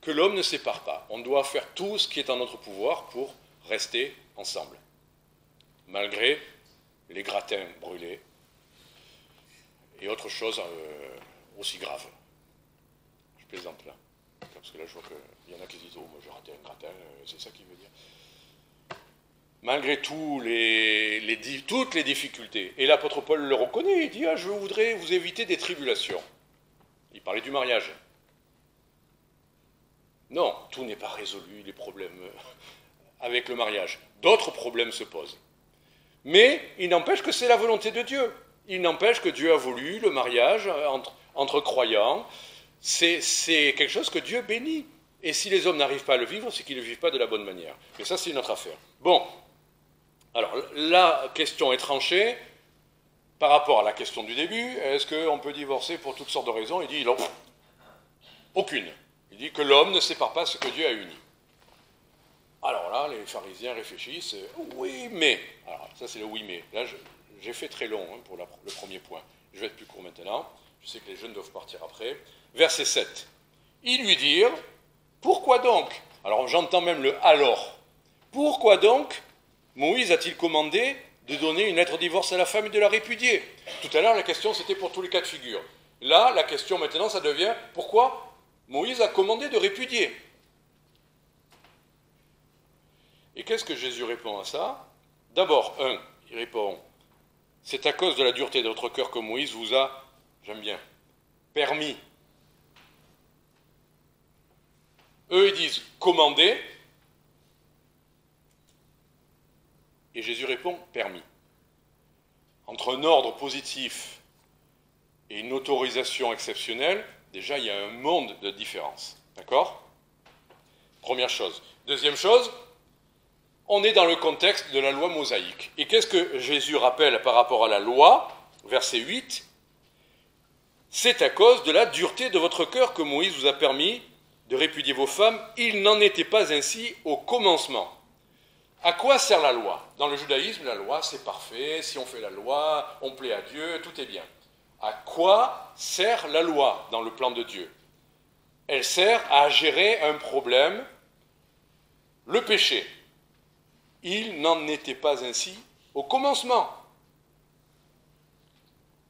Speaker 1: que l'homme ne sépare pas. On doit faire tout ce qui est en notre pouvoir pour rester ensemble, malgré les gratins brûlés et autre chose aussi grave. Je plaisante là, parce que là je vois qu'il y en a qui disent « Oh, moi j'ai raté un gratin, c'est ça qu'il veut dire ». Malgré toutes les difficultés, et l'apôtre Paul le reconnaît, il dit « Ah, je voudrais vous éviter des tribulations ». Il parlait du mariage. Non, tout n'est pas résolu, les problèmes avec le mariage. D'autres problèmes se posent. Mais il n'empêche que c'est la volonté de Dieu. Il n'empêche que Dieu a voulu le mariage entre croyants. C'est quelque chose que Dieu bénit. Et si les hommes n'arrivent pas à le vivre, c'est qu'ils ne le vivent pas de la bonne manière. Mais ça, c'est une autre affaire. Bon, alors la question est tranchée par rapport à la question du début. Est-ce qu'on peut divorcer pour toutes sortes de raisons? Il dit non, aucune. Il dit que l'homme ne sépare pas ce que Dieu a uni. Alors là, les pharisiens réfléchissent, oui, mais. Alors ça, c'est le oui, mais. Là, j'ai fait très long pour le premier point. Je vais être plus court maintenant. Je sais que les jeunes doivent partir après. Verset 7. Ils lui dirent, pourquoi donc? Alors j'entends même le alors. Pourquoi donc Moïse a-t-il commandé de donner une lettre de divorce à la femme et de la répudier? Tout à l'heure, la question, c'était pour tous les cas de figure. Là, la question maintenant, ça devient, pourquoi Moïse a commandé de répudier? Et qu'est-ce que Jésus répond à ça? D'abord, il répond, c'est à cause de la dureté de votre cœur que Moïse vous a, j'aime bien, permis. Eux, ils disent commandé, et Jésus répond permis. Entre un ordre positif et une autorisation exceptionnelle, déjà, il y a un monde de différence. D'accord? Première chose. Deuxième chose, on est dans le contexte de la loi mosaïque. Et qu'est-ce que Jésus rappelle par rapport à la loi? Verset 8. C'est à cause de la dureté de votre cœur que Moïse vous a permis de répudier vos femmes. Il n'en était pas ainsi au commencement. À quoi sert la loi? Dans le judaïsme, la loi, c'est parfait. Si on fait la loi, on plaît à Dieu, tout est bien. À quoi sert la loi dans le plan de Dieu? Elle sert à gérer un problème, le péché. Il n'en était pas ainsi au commencement.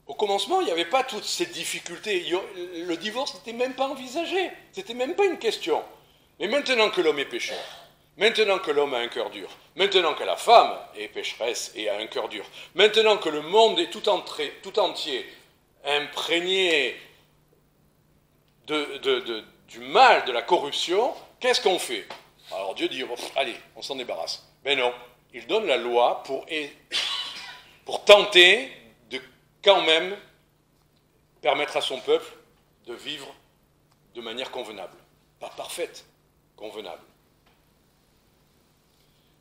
Speaker 1: Au commencement, il n'y avait pas toutes ces difficultés. Le divorce n'était même pas envisagé. Ce n'était même pas une question. Mais maintenant que l'homme est pécheur, maintenant que l'homme a un cœur dur, maintenant que la femme est pécheresse et a un cœur dur, maintenant que le monde est tout entier imprégné du mal, de la corruption, qu'est-ce qu'on fait? Alors Dieu dit, allez, on s'en débarrasse. Mais non, il donne la loi pour tenter de quand même permettre à son peuple de vivre de manière convenable. Pas parfaite, convenable.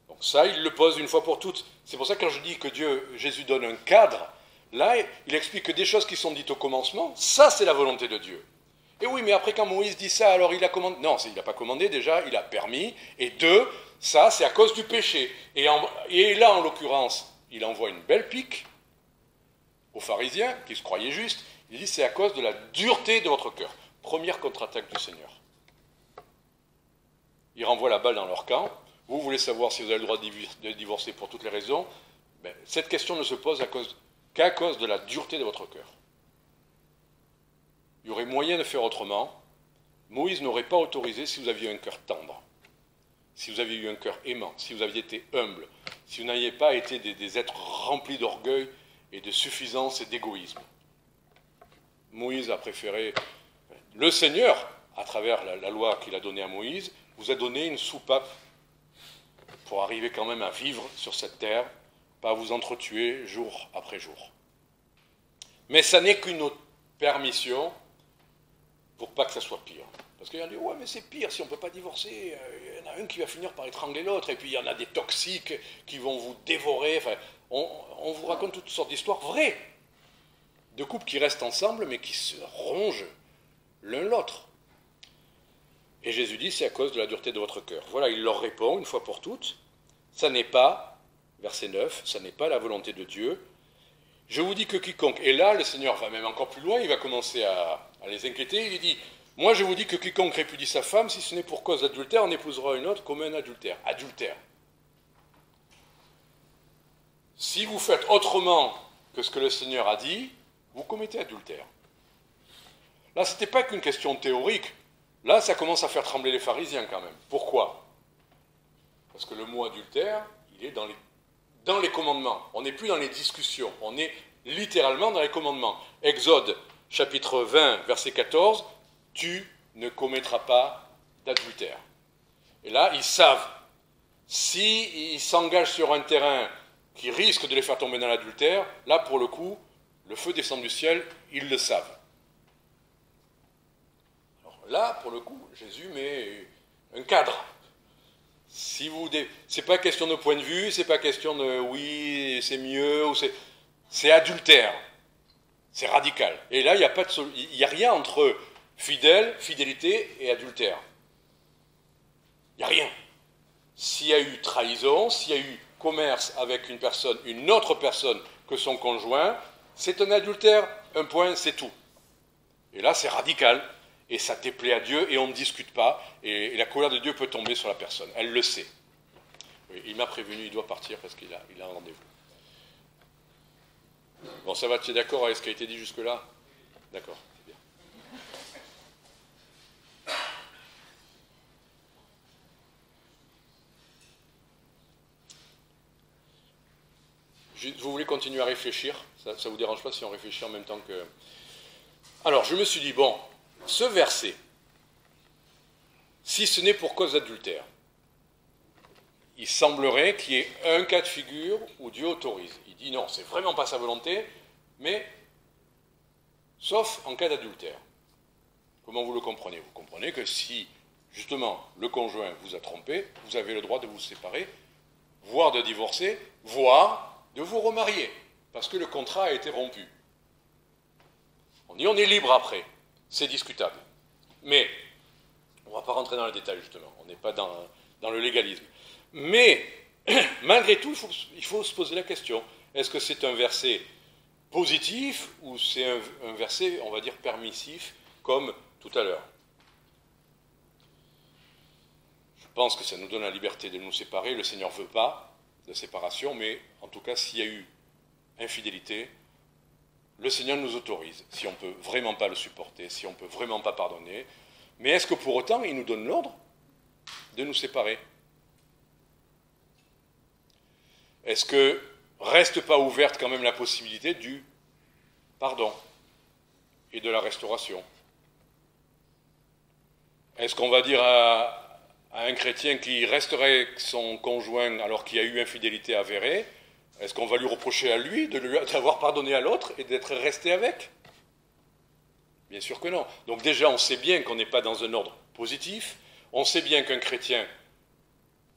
Speaker 1: Donc ça, il le pose une fois pour toutes. C'est pour ça que quand je dis que Jésus donne un cadre, là, il explique que des choses qui sont dites au commencement, ça c'est la volonté de Dieu. Et oui, mais après quand Moïse dit ça, alors il a commandé. Non, il n'a pas commandé déjà, il a permis. Et deux, ça c'est à cause du péché. Et là, en l'occurrence, il envoie une belle pique aux pharisiens, qui se croyaient justes. Il dit, c'est à cause de la dureté de votre cœur. Première contre-attaque du Seigneur. Il renvoie la balle dans leur camp. Vous voulez savoir si vous avez le droit de divorcer pour toutes les raisons? Cette question ne se pose qu'à cause de la dureté de votre cœur. Il y aurait moyen de faire autrement. Moïse n'aurait pas autorisé si vous aviez un cœur tendre, si vous aviez eu un cœur aimant, si vous aviez été humble, si vous n'aviez pas été des êtres remplis d'orgueil et de suffisance et d'égoïsme. Moïse a préféré... Le Seigneur, à travers la loi qu'il a donnée à Moïse, vous a donné une soupape pour arriver quand même à vivre sur cette terre, pas à vous entretuer jour après jour. Mais ça n'est qu'une autre permission pour pas que ça soit pire. Parce qu'il y en a qui disent, ouais mais c'est pire, si on ne peut pas divorcer, il y en a un qui va finir par étrangler l'autre, et puis il y en a des toxiques qui vont vous dévorer. Enfin, on vous raconte toutes sortes d'histoires vraies, de couples qui restent ensemble, mais qui se rongent l'un l'autre. Et Jésus dit, c'est à cause de la dureté de votre cœur. Voilà, il leur répond, une fois pour toutes, ça n'est pas, verset 9, ça n'est pas la volonté de Dieu. Je vous dis que quiconque, et là le Seigneur va même encore plus loin, il va commencer à les inquiéter, il dit, moi je vous dis que quiconque répudie sa femme, si ce n'est pour cause d'adultère, on épousera une autre comme un adultère. Adultère. Si vous faites autrement que ce que le Seigneur a dit, vous commettez adultère. Là, ce n'était pas qu'une question théorique. Là, ça commence à faire trembler les pharisiens quand même. Pourquoi? Parce que le mot adultère, il est dans les commandements. On n'est plus dans les discussions. On est littéralement dans les commandements. Exode, chapitre 20, verset 14, « Tu ne commettras pas d'adultère. » Et là, ils savent. S'ils s'engagent sur un terrain qui risque de les faire tomber dans l'adultère, là, pour le coup, le feu descend du ciel, ils le savent. Alors là, pour le coup, Jésus met un cadre. Si vous, c'est pas question de point de vue, c'est pas question de oui, c'est mieux, ou c'est adultère. C'est radical. Et là, il n'y a rien entre fidélité et adultère. Il n'y a rien. S'il y a eu trahison, s'il y a eu commerce avec une autre personne que son conjoint, c'est un adultère, un point, c'est tout. Et là, c'est radical, et ça déplaît à Dieu, et on ne discute pas, et la colère de Dieu peut tomber sur la personne. Elle le sait. Oui, il m'a prévenu, il doit partir parce qu'il a un rendez-vous. Bon, ça va, tu es d'accord avec ce qui a été dit jusque-là? D'accord, c'est bien. Vous voulez continuer à réfléchir? Ça ne vous dérange pas si on réfléchit en même temps que... Alors, je me suis dit, bon, ce verset, si ce n'est pour cause d'adultère, il semblerait qu'il y ait un cas de figure où Dieu autorise. Il dit non, c'est vraiment pas sa volonté, mais sauf en cas d'adultère. Comment vous le comprenez? Vous comprenez que si, justement, le conjoint vous a trompé, vous avez le droit de vous séparer, voire de divorcer, voire de vous remarier, parce que le contrat a été rompu. On dit on est libre après, c'est discutable. Mais, on ne va pas rentrer dans le détail justement, on n'est pas dans le légalisme. Mais, malgré tout, il faut se poser la question, est-ce que c'est un verset positif ou c'est un verset, on va dire, permissif, comme tout à l'heure? Je pense que ça nous donne la liberté de nous séparer, le Seigneur ne veut pas de séparation, mais en tout cas, s'il y a eu infidélité, le Seigneur nous autorise, si on ne peut vraiment pas le supporter, si on ne peut vraiment pas pardonner. Mais est-ce que pour autant, il nous donne l'ordre de nous séparer? Est-ce que reste pas ouverte quand même la possibilité du pardon et de la restauration? Est-ce qu'on va dire à un chrétien qui resterait avec son conjoint alors qu'il y a eu infidélité avérée, est-ce qu'on va lui reprocher à lui d'avoir pardonné à l'autre et d'être resté avec? Bien sûr que non. Donc déjà, on sait bien qu'on n'est pas dans un ordre positif, on sait bien qu'un chrétien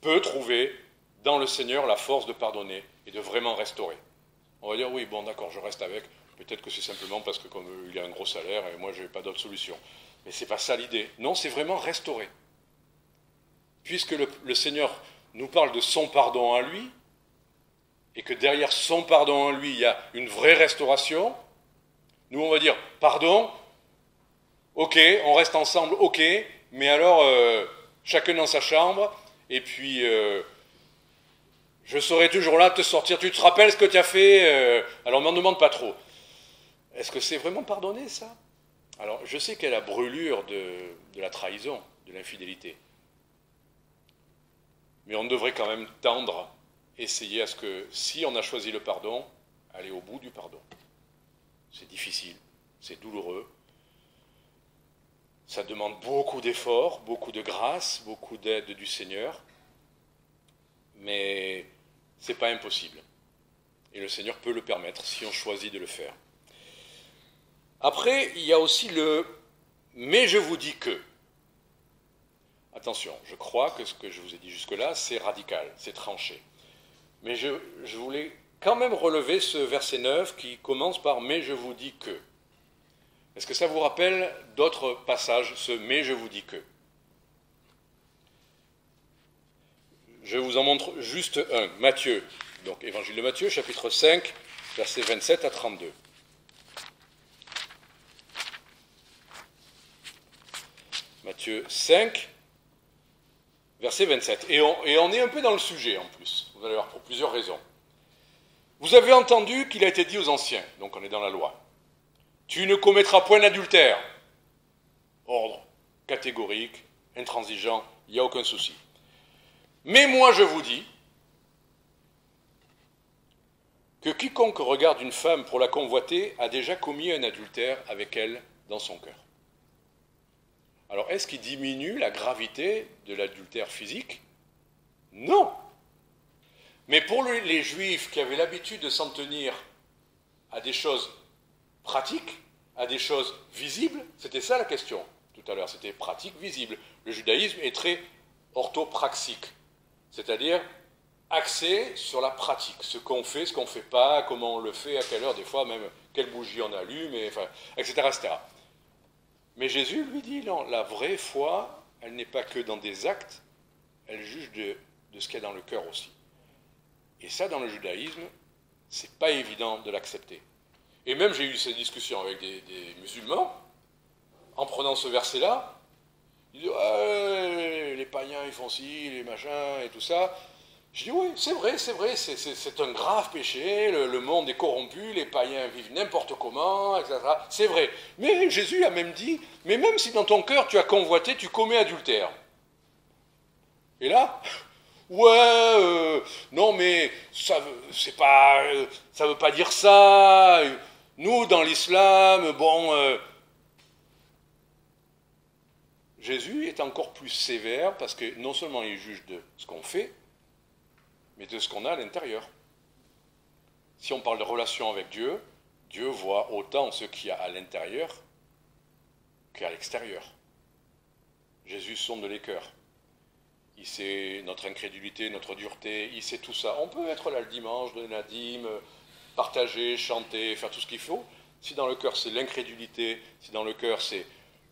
Speaker 1: peut trouver dans le Seigneur la force de pardonner et de vraiment restaurer. On va dire, oui, bon d'accord, je reste avec, peut-être que c'est simplement parce que comme il a un gros salaire et moi je n'ai pas d'autre solution. Mais c'est pas ça l'idée. Non, c'est vraiment restaurer. Puisque le Seigneur nous parle de son pardon à lui, et que derrière son pardon en lui, il y a une vraie restauration, nous on va dire, pardon, ok, on reste ensemble, ok, mais alors, chacun dans sa chambre, et puis, je serai toujours là de te sortir, tu te rappelles ce que tu as fait, alors m'en demande pas trop. Est-ce que c'est vraiment pardonner, ça? Alors, je sais qu'il y a la brûlure de la trahison, de l'infidélité, mais on devrait quand même tendre essayer à ce que, si on a choisi le pardon, aller au bout du pardon. C'est difficile, c'est douloureux, ça demande beaucoup d'efforts, beaucoup de grâce, beaucoup d'aide du Seigneur, mais ce n'est pas impossible. Et le Seigneur peut le permettre si on choisit de le faire. Après, il y a aussi le « mais je vous dis que ». Attention, je crois que ce que je vous ai dit jusque-là, c'est radical, c'est tranché. Mais je voulais quand même relever ce verset 9 qui commence par « mais je vous dis que ». Est-ce que ça vous rappelle d'autres passages, ce « mais je vous dis que ». Je vous en montre juste un. Matthieu, donc Évangile de Matthieu, chapitre 5, versets 27 à 32. Matthieu 5, verset 27. Et on est un peu dans le sujet en plus, vous allez voir, pour plusieurs raisons. Vous avez entendu qu'il a été dit aux anciens, donc on est dans la loi, tu ne commettras point d'adultère. Ordre catégorique, intransigeant, il n'y a aucun souci. Mais moi je vous dis que quiconque regarde une femme pour la convoiter a déjà commis un adultère avec elle dans son cœur. Alors est-ce qu'il diminue la gravité de l'adultère physique? Non. Mais pour les Juifs qui avaient l'habitude de s'en tenir à des choses pratiques, à des choses visibles, c'était ça la question tout à l'heure, c'était pratique, visible. Le judaïsme est très orthopraxique, c'est-à-dire axé sur la pratique, ce qu'on fait, ce qu'on ne fait pas, comment on le fait, à quelle heure, des fois même quelle bougie on allume, enfin, etc., etc. Mais Jésus lui dit, non, la vraie foi, elle n'est pas que dans des actes, elle juge de ce qu'il y a dans le cœur aussi. Et ça, dans le judaïsme, c'est pas évident de l'accepter. Et même, j'ai eu ces discussions avec des musulmans, en prenant ce verset-là, ils disent, les païens, ils font ci, les machins, et tout ça. Je dis, oui, c'est vrai, c'est un grave péché, le monde est corrompu, les païens vivent n'importe comment, etc. C'est vrai. Mais Jésus a même dit, mais même si dans ton cœur tu as convoité, tu commets adultère. Et là, ouais, non mais ça veut pas dire ça. Nous, dans l'islam, bon... Jésus est encore plus sévère parce que non seulement il juge de ce qu'on fait, mais de ce qu'on a à l'intérieur. Si on parle de relation avec Dieu, Dieu voit autant ce qu'il y a à l'intérieur qu'à l'extérieur. Jésus sonde les cœurs. Il sait notre incrédulité, notre dureté, il sait tout ça. On peut être là le dimanche, donner la dîme, partager, chanter, faire tout ce qu'il faut. Si dans le cœur c'est l'incrédulité, si dans le cœur c'est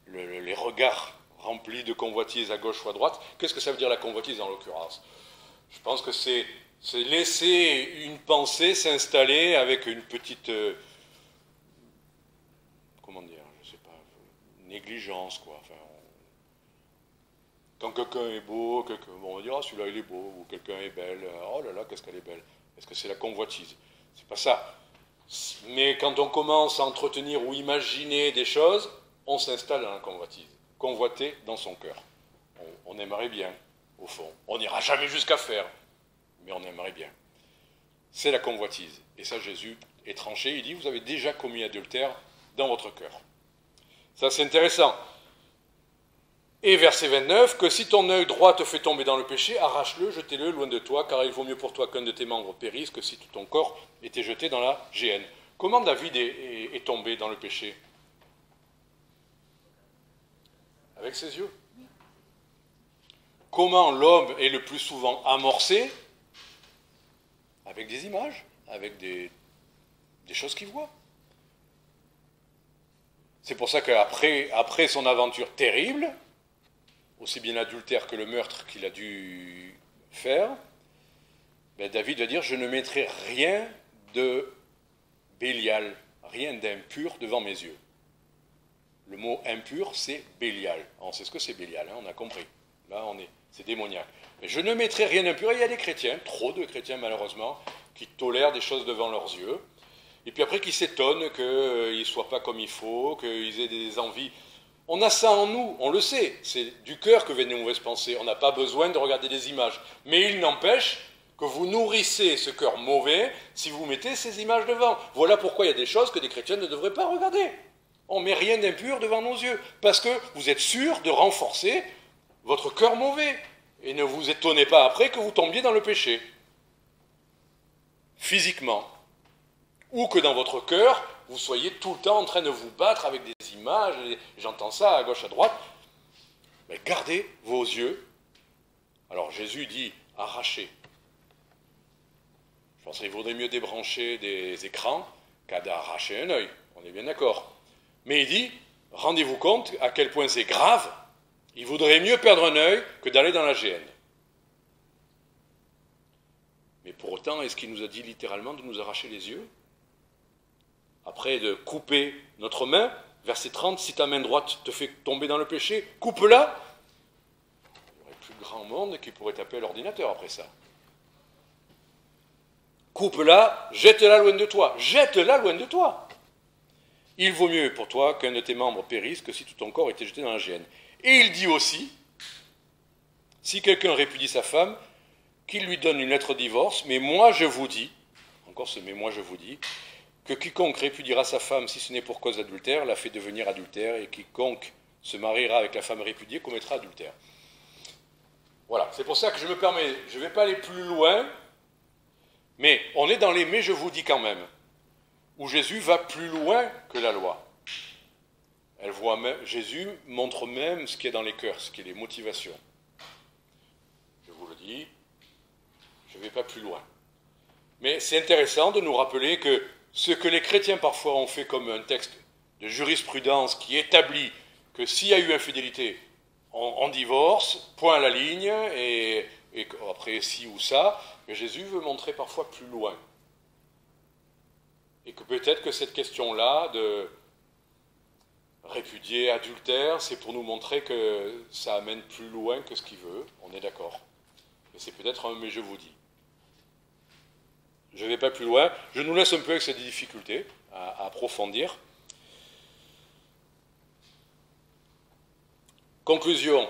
Speaker 1: les regards remplis de convoitises à gauche ou à droite, qu'est-ce que ça veut dire la convoitise en l'occurrence? Je pense que c'est laisser une pensée s'installer avec une petite, comment dire, je sais pas, négligence, quoi. Enfin, quand quelqu'un est beau, bon, on va dire, ah, celui-là il est beau, ou quelqu'un est belle, oh là là, qu'est-ce qu'elle est belle. Est-ce que c'est la convoitise? C'est pas ça. Mais quand on commence à entretenir ou imaginer des choses, on s'installe dans la convoitise. Convoiter dans son cœur. On aimerait bien, au fond. On n'ira jamais jusqu'à faire, mais on aimerait bien. C'est la convoitise. Et ça, Jésus est tranché. Il dit, vous avez déjà commis adultère dans votre cœur. Ça, c'est intéressant. Et verset 29, que si ton œil droit te fait tomber dans le péché, arrache-le, jetez-le loin de toi, car il vaut mieux pour toi qu'un de tes membres périsse que si tout ton corps était jeté dans la géhenne. Comment David est tombé dans le péché? Avec ses yeux. Comment l'homme est le plus souvent amorcé? Avec des images, avec des choses qu'il voit. C'est pour ça qu'après son aventure terrible, aussi bien l'adultère que le meurtre qu'il a dû faire, ben David va dire, je ne mettrai rien de Bélial, rien d'impur devant mes yeux. Le mot impur, c'est Bélial. On sait ce que c'est Bélial, hein, on a compris. Là, c'est démoniaque. Mais je ne mettrai rien d'impur. Et il y a des chrétiens, trop de chrétiens malheureusement, qui tolèrent des choses devant leurs yeux. Et puis après, qui s'étonnent qu'ils ne soient pas comme il faut, qu'ils aient des envies. On a ça en nous, on le sait. C'est du cœur que viennent les mauvaises pensées. On n'a pas besoin de regarder des images. Mais il n'empêche que vous nourrissez ce cœur mauvais si vous mettez ces images devant. Voilà pourquoi il y a des choses que des chrétiens ne devraient pas regarder. On ne met rien d'impur devant nos yeux, parce que vous êtes sûr de renforcer votre cœur mauvais. Et ne vous étonnez pas après que vous tombiez dans le péché. Physiquement. Ou que dans votre cœur, vous soyez tout le temps en train de vous battre avec des images, j'entends ça à gauche, à droite. Mais gardez vos yeux. Alors Jésus dit, arrachez. Je pense qu'il vaudrait mieux débrancher des écrans qu'à d'arracher un œil. On est bien d'accord. Mais il dit, rendez-vous compte à quel point c'est grave. Il vaudrait mieux perdre un œil que d'aller dans la géhenne. Mais pour autant, est-ce qu'il nous a dit littéralement de nous arracher les yeux? Après de couper notre main, verset 30, si ta main droite te fait tomber dans le péché, coupe-la. Il n'y aurait plus grand monde qui pourrait taper à l'ordinateur après ça. Coupe-la, jette-la loin de toi. Jette-la loin de toi. Il vaut mieux pour toi qu'un de tes membres périsse que si tout ton corps était jeté dans la géhenne. Et il dit aussi, si quelqu'un répudie sa femme, qu'il lui donne une lettre de divorce, mais moi je vous dis, encore ce mais moi je vous dis, que quiconque répudiera sa femme, si ce n'est pour cause d'adultère, la fait devenir adultère, et quiconque se mariera avec la femme répudiée commettra adultère. Voilà, c'est pour ça que je me permets, je ne vais pas aller plus loin, mais on est dans les mais je vous dis quand même, où Jésus va plus loin que la loi. Jésus montre même ce qui est dans les cœurs, ce qui est les motivations. Je vous le dis, je ne vais pas plus loin. Mais c'est intéressant de nous rappeler que ce que les chrétiens parfois ont fait comme un texte de jurisprudence qui établit que s'il y a eu infidélité, on divorce, point à la ligne, et après ci ou ça, que Jésus veut montrer parfois plus loin. Et que peut-être que cette question-là de répudier adultère, c'est pour nous montrer que ça amène plus loin que ce qu'il veut, on est d'accord. Et c'est peut-être un mais je vous dis. Je ne vais pas plus loin, je nous laisse un peu avec cette difficulté à approfondir. Conclusion,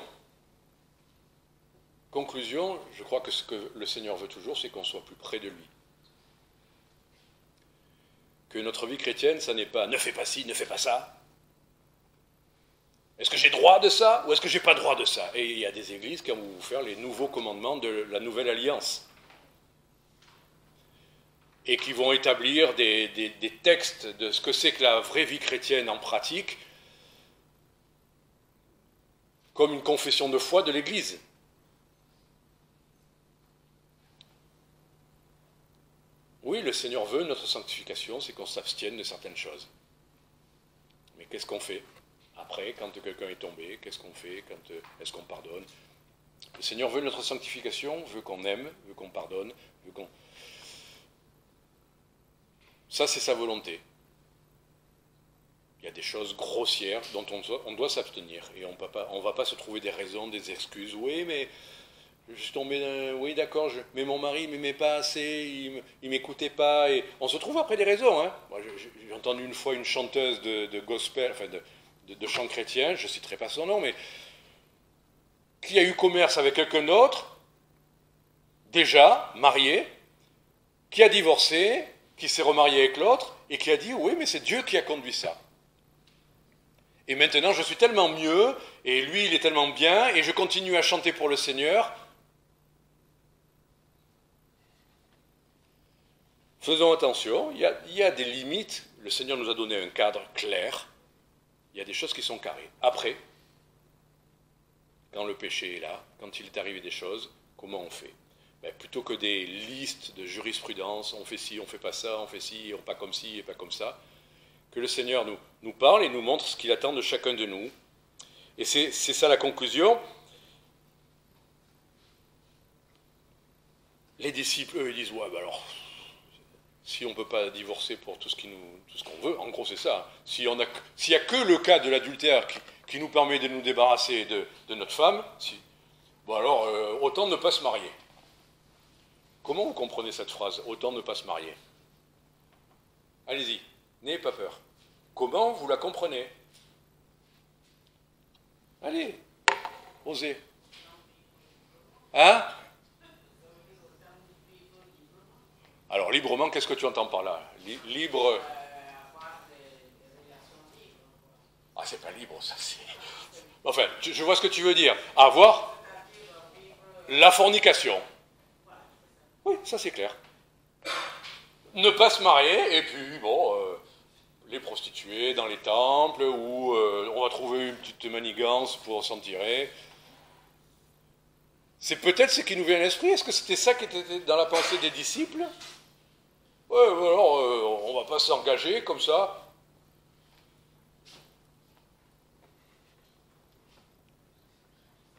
Speaker 1: je crois que ce que le Seigneur veut toujours, c'est qu'on soit plus près de lui. Que notre vie chrétienne, ça n'est pas « ne fais pas ci, ne fais pas ça ». Est-ce que j'ai droit de ça ou est-ce que j'ai pas droit de ça? Et il y a des églises qui vont vous faire les nouveaux commandements de la Nouvelle Alliance. Et qui vont établir des textes de ce que c'est que la vraie vie chrétienne en pratique, comme une confession de foi de l'Église. Oui, le Seigneur veut notre sanctification, c'est qu'on s'abstienne de certaines choses. Mais qu'est-ce qu'on fait après, quand quelqu'un est tombé? Qu'est-ce qu'on fait? Est-ce qu'on pardonne? Le Seigneur veut notre sanctification, veut qu'on aime, veut qu'on pardonne, veut qu'on... Ça, c'est sa volonté. Il y a des choses grossières dont on doit s'abstenir. Et on ne va pas se trouver des raisons, des excuses. Oui, mais je suis tombé... Oui, d'accord, mais mon mari ne m'aimait pas assez, il ne m'écoutait pas. Et on se trouve après des raisons. Hein. Moi, j'ai entendu une fois une chanteuse de gospel, enfin de chant chrétien, je ne citerai pas son nom, mais qui a eu commerce avec quelqu'un d'autre, déjà marié, qui a divorcé, qui s'est remarié avec l'autre, et qui a dit, oui, mais c'est Dieu qui a conduit ça. Et maintenant, je suis tellement mieux, et lui, il est tellement bien, et je continue à chanter pour le Seigneur. Faisons attention, il y a des limites. Le Seigneur nous a donné un cadre clair. Il y a des choses qui sont carrées. Après, quand le péché est là, quand il est arrivé des choses, comment on fait? Plutôt que des listes de jurisprudence, on fait ci, on fait pas ça, on fait ci, on pas comme ci et pas comme ça, que le Seigneur nous parle et nous montre ce qu'il attend de chacun de nous. Et c'est ça la conclusion. Les disciples, eux, ils disent, ouais, alors, si on ne peut pas divorcer pour tout ce qu'on veut, en gros c'est ça. S'il n'y a que le cas de l'adultère qui nous permet de nous débarrasser de notre femme, alors autant ne pas se marier. Comment vous comprenez cette phrase, autant ne pas se marier? Allez-y, n'ayez pas peur. Comment vous la comprenez? Allez, osez. Hein? Alors, librement, qu'est-ce que tu entends par là? Libre... bon, ça c'est... Enfin, je vois ce que tu veux dire. Avoir la fornication. Oui, ça c'est clair. Ne pas se marier, et puis, bon, les prostituées dans les temples, où on va trouver une petite manigance pour s'en tirer. C'est peut-être ce qui nous vient à l'esprit. Est-ce que c'était ça qui était dans la pensée des disciples? Ouais, alors, on ne va pas s'engager comme ça.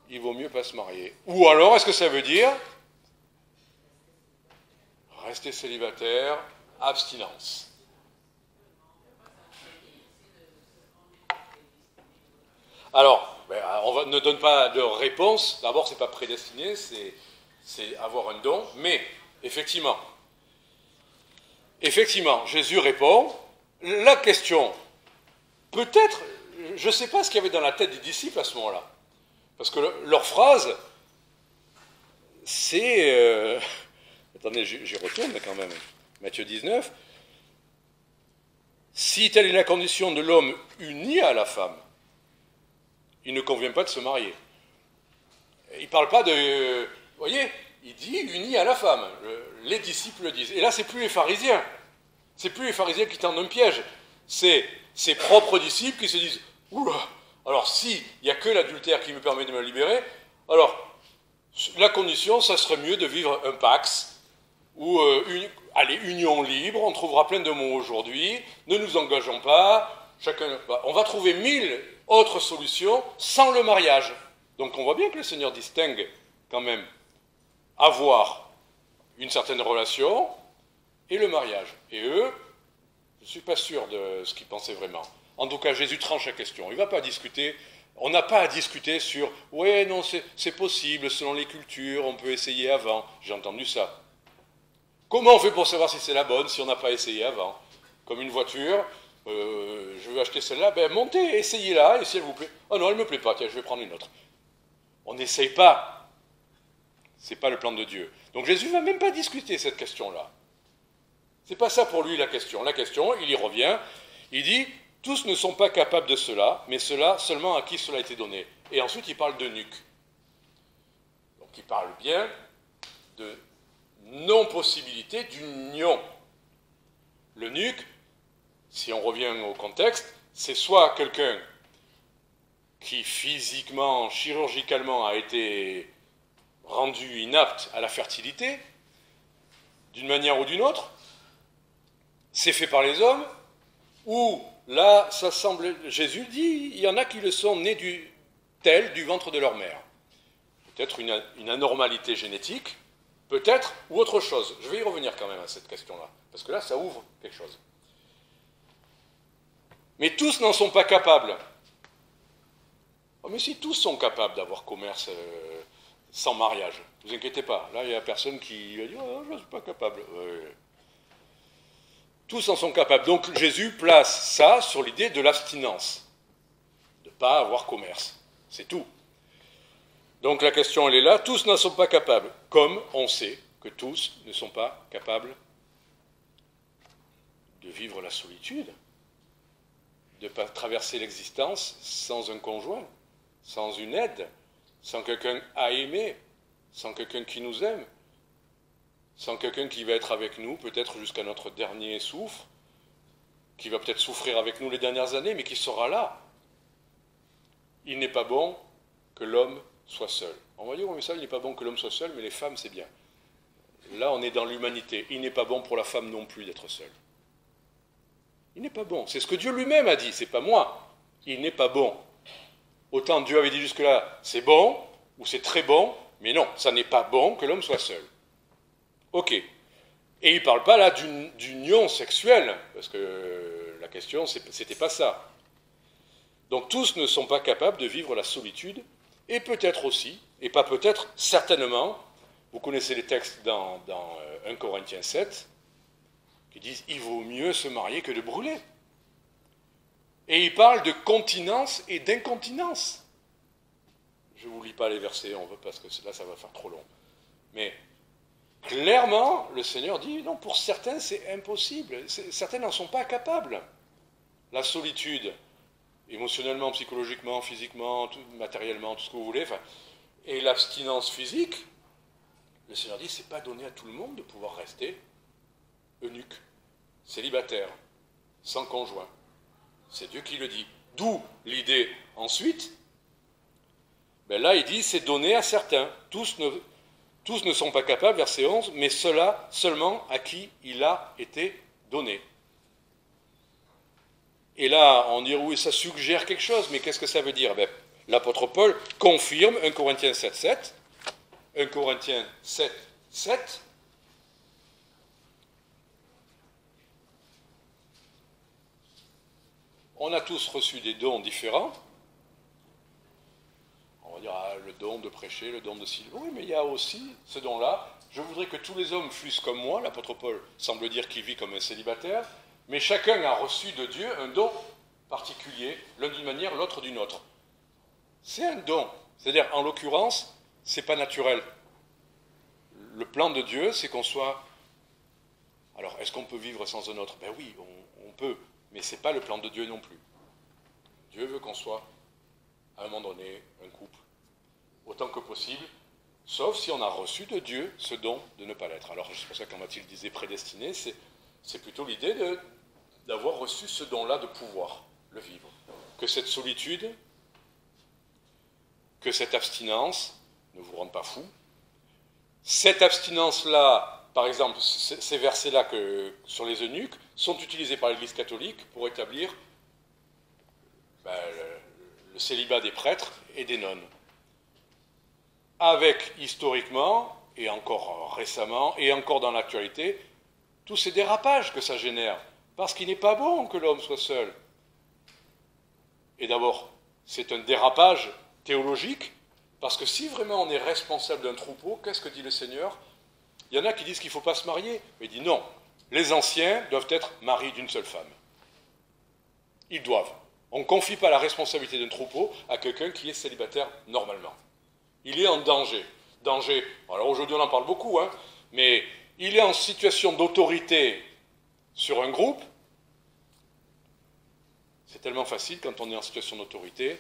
Speaker 1: Il vaut mieux pas se marier. Ou alors, est-ce que ça veut dire rester célibataire, abstinence? Alors, ne donne pas de réponse. D'abord, c'est pas prédestiné, c'est avoir un don. Mais, effectivement, Jésus répond. La question, peut-être, je ne sais pas ce qu'il y avait dans la tête des disciples à ce moment-là. Parce que leur phrase, c'est... attendez, j'y retourne quand même. Matthieu 19. Si telle est la condition de l'homme uni à la femme, il ne convient pas de se marier. Il ne parle pas de... Vous voyez, il dit uni à la femme. Les disciples le disent. Et là, c'est plus les pharisiens. C'est plus les pharisiens qui tendent un piège. C'est ses propres disciples qui se disent « Oula, alors si il n'y a que l'adultère qui me permet de me libérer, alors la condition, ça serait mieux de vivre un pax, ou union libre, on trouvera plein de mots aujourd'hui, ne nous engageons pas, chacun... on va trouver 1000 autres solutions sans le mariage. » Donc on voit bien que le Seigneur distingue quand même avoir une certaine relation et le mariage. Et eux, je ne suis pas sûr de ce qu'ils pensaient vraiment. En tout cas, Jésus tranche la question. Il ne va pas discuter. On n'a pas à discuter sur « ouais, non, c'est possible, selon les cultures, on peut essayer avant. » J'ai entendu ça. Comment on fait pour savoir si c'est la bonne, si on n'a pas essayé avant? Comme une voiture, je veux acheter celle-là, ben montez, essayez-la, et si elle vous plaît. Oh non, elle ne me plaît pas, tiens, je vais prendre une autre. On n'essaye pas. Ce n'est pas le plan de Dieu. Donc Jésus ne va même pas discuter cette question-là. Ce n'est pas ça pour lui la question. La question, il y revient, il dit, tous ne sont pas capables de cela, mais cela seulement à qui cela a été donné. Et ensuite, il parle d'eunuque. Donc il parle bien de non-possibilité d'union. L'eunuque, si on revient au contexte, c'est soit quelqu'un qui physiquement, chirurgicalement a été rendu inapte à la fertilité, d'une manière ou d'une autre, c'est fait par les hommes, ou là, ça semble, Jésus dit, il y en a qui le sont nés du ventre de leur mère. Peut-être une anormalité génétique, peut-être, ou autre chose. Je vais y revenir quand même à cette question-là, parce que là, ça ouvre quelque chose. Mais tous n'en sont pas capables. Oh, mais si tous sont capables d'avoir commerce sans mariage, ne vous inquiétez pas, là, il n'y a personne qui va dire oh, je ne suis pas capable. Tous en sont capables. Donc Jésus place ça sur l'idée de l'abstinence, de ne pas avoir commerce. C'est tout. Donc la question, elle est là. Tous n'en sont pas capables, comme on sait que tous ne sont pas capables de vivre la solitude, de ne pas traverser l'existence sans un conjoint, sans une aide, sans quelqu'un à aimer, sans quelqu'un qui nous aime, sans quelqu'un qui va être avec nous, peut-être jusqu'à notre dernier souffle, qui va peut-être souffrir avec nous les dernières années, mais qui sera là. Il n'est pas bon que l'homme soit seul. On va dire, oui, mais ça, il n'est pas bon que l'homme soit seul, mais les femmes, c'est bien. Là, on est dans l'humanité. Il n'est pas bon pour la femme non plus d'être seule. Il n'est pas bon. C'est ce que Dieu lui-même a dit, c'est pas moi. Il n'est pas bon. Autant Dieu avait dit jusque-là, c'est bon, ou c'est très bon, mais non, ça n'est pas bon que l'homme soit seul. Ok. Et il ne parle pas là d'union sexuelle, parce que la question, c'était pas ça. Donc tous ne sont pas capables de vivre la solitude, et peut-être aussi, et pas peut-être, certainement, vous connaissez les textes dans 1 Corinthiens 7, qui disent « il vaut mieux se marier que de brûler ». Et il parle de continence et d'incontinence. Je ne vous lis pas les versets, on veut, parce que là, ça va faire trop long. Mais clairement, le Seigneur dit, non, pour certains, c'est impossible. Certains n'en sont pas capables. La solitude, émotionnellement, psychologiquement, physiquement, matériellement, tout ce que vous voulez. Enfin, et l'abstinence physique, le Seigneur dit, c'est pas donné à tout le monde de pouvoir rester eunuque, célibataire, sans conjoint. C'est Dieu qui le dit. D'où l'idée ensuite, ben là il dit, c'est donné à certains. Tous ne sont pas capables, verset 11, mais ceux-là seulement à qui il a été donné. Et là, on dit, oui, ça suggère quelque chose, mais qu'est-ce que ça veut dire? Ben, l'apôtre Paul confirme 1 Corinthiens 7, 7. 1 Corinthiens 7, 7. On a tous reçu des dons différents. On va dire le don de prêcher, le don de ci. Oui, mais il y a aussi ce don-là. Je voudrais que tous les hommes fussent comme moi. L'apôtre Paul semble dire qu'il vit comme un célibataire. Mais chacun a reçu de Dieu un don particulier, l'un d'une manière, l'autre d'une autre. C'est un don. C'est-à-dire, en l'occurrence, c'est pas naturel. Le plan de Dieu, c'est qu'on soit... Alors, est-ce qu'on peut vivre sans un autre? Ben oui, on peut. Mais ce n'est pas le plan de Dieu non plus. Dieu veut qu'on soit, à un moment donné, un couple, autant que possible, sauf si on a reçu de Dieu ce don de ne pas l'être. Alors, c'est pour ça que quand Mathilde disait prédestiné, c'est plutôt l'idée d'avoir reçu ce don-là de pouvoir le vivre. Que cette solitude, que cette abstinence ne vous rendent pas fou. Cette abstinence-là, par exemple, ces versets-là sur les eunuques, sont utilisés par l'Église catholique pour établir le célibat des prêtres et des nonnes. Avec, historiquement, et encore récemment, et encore dans l'actualité, tous ces dérapages que ça génère. Parce qu'il n'est pas bon que l'homme soit seul. Et d'abord, c'est un dérapage théologique, parce que si vraiment on est responsable d'un troupeau, qu'est-ce que dit le Seigneur? Il y en a qui disent qu'il ne faut pas se marier, mais il dit non, les anciens doivent être maris d'une seule femme. Ils doivent. On ne confie pas la responsabilité d'un troupeau à quelqu'un qui est célibataire normalement. Il est en danger. Danger, alors aujourd'hui on en parle beaucoup, hein, mais il est en situation d'autorité sur un groupe. C'est tellement facile quand on est en situation d'autorité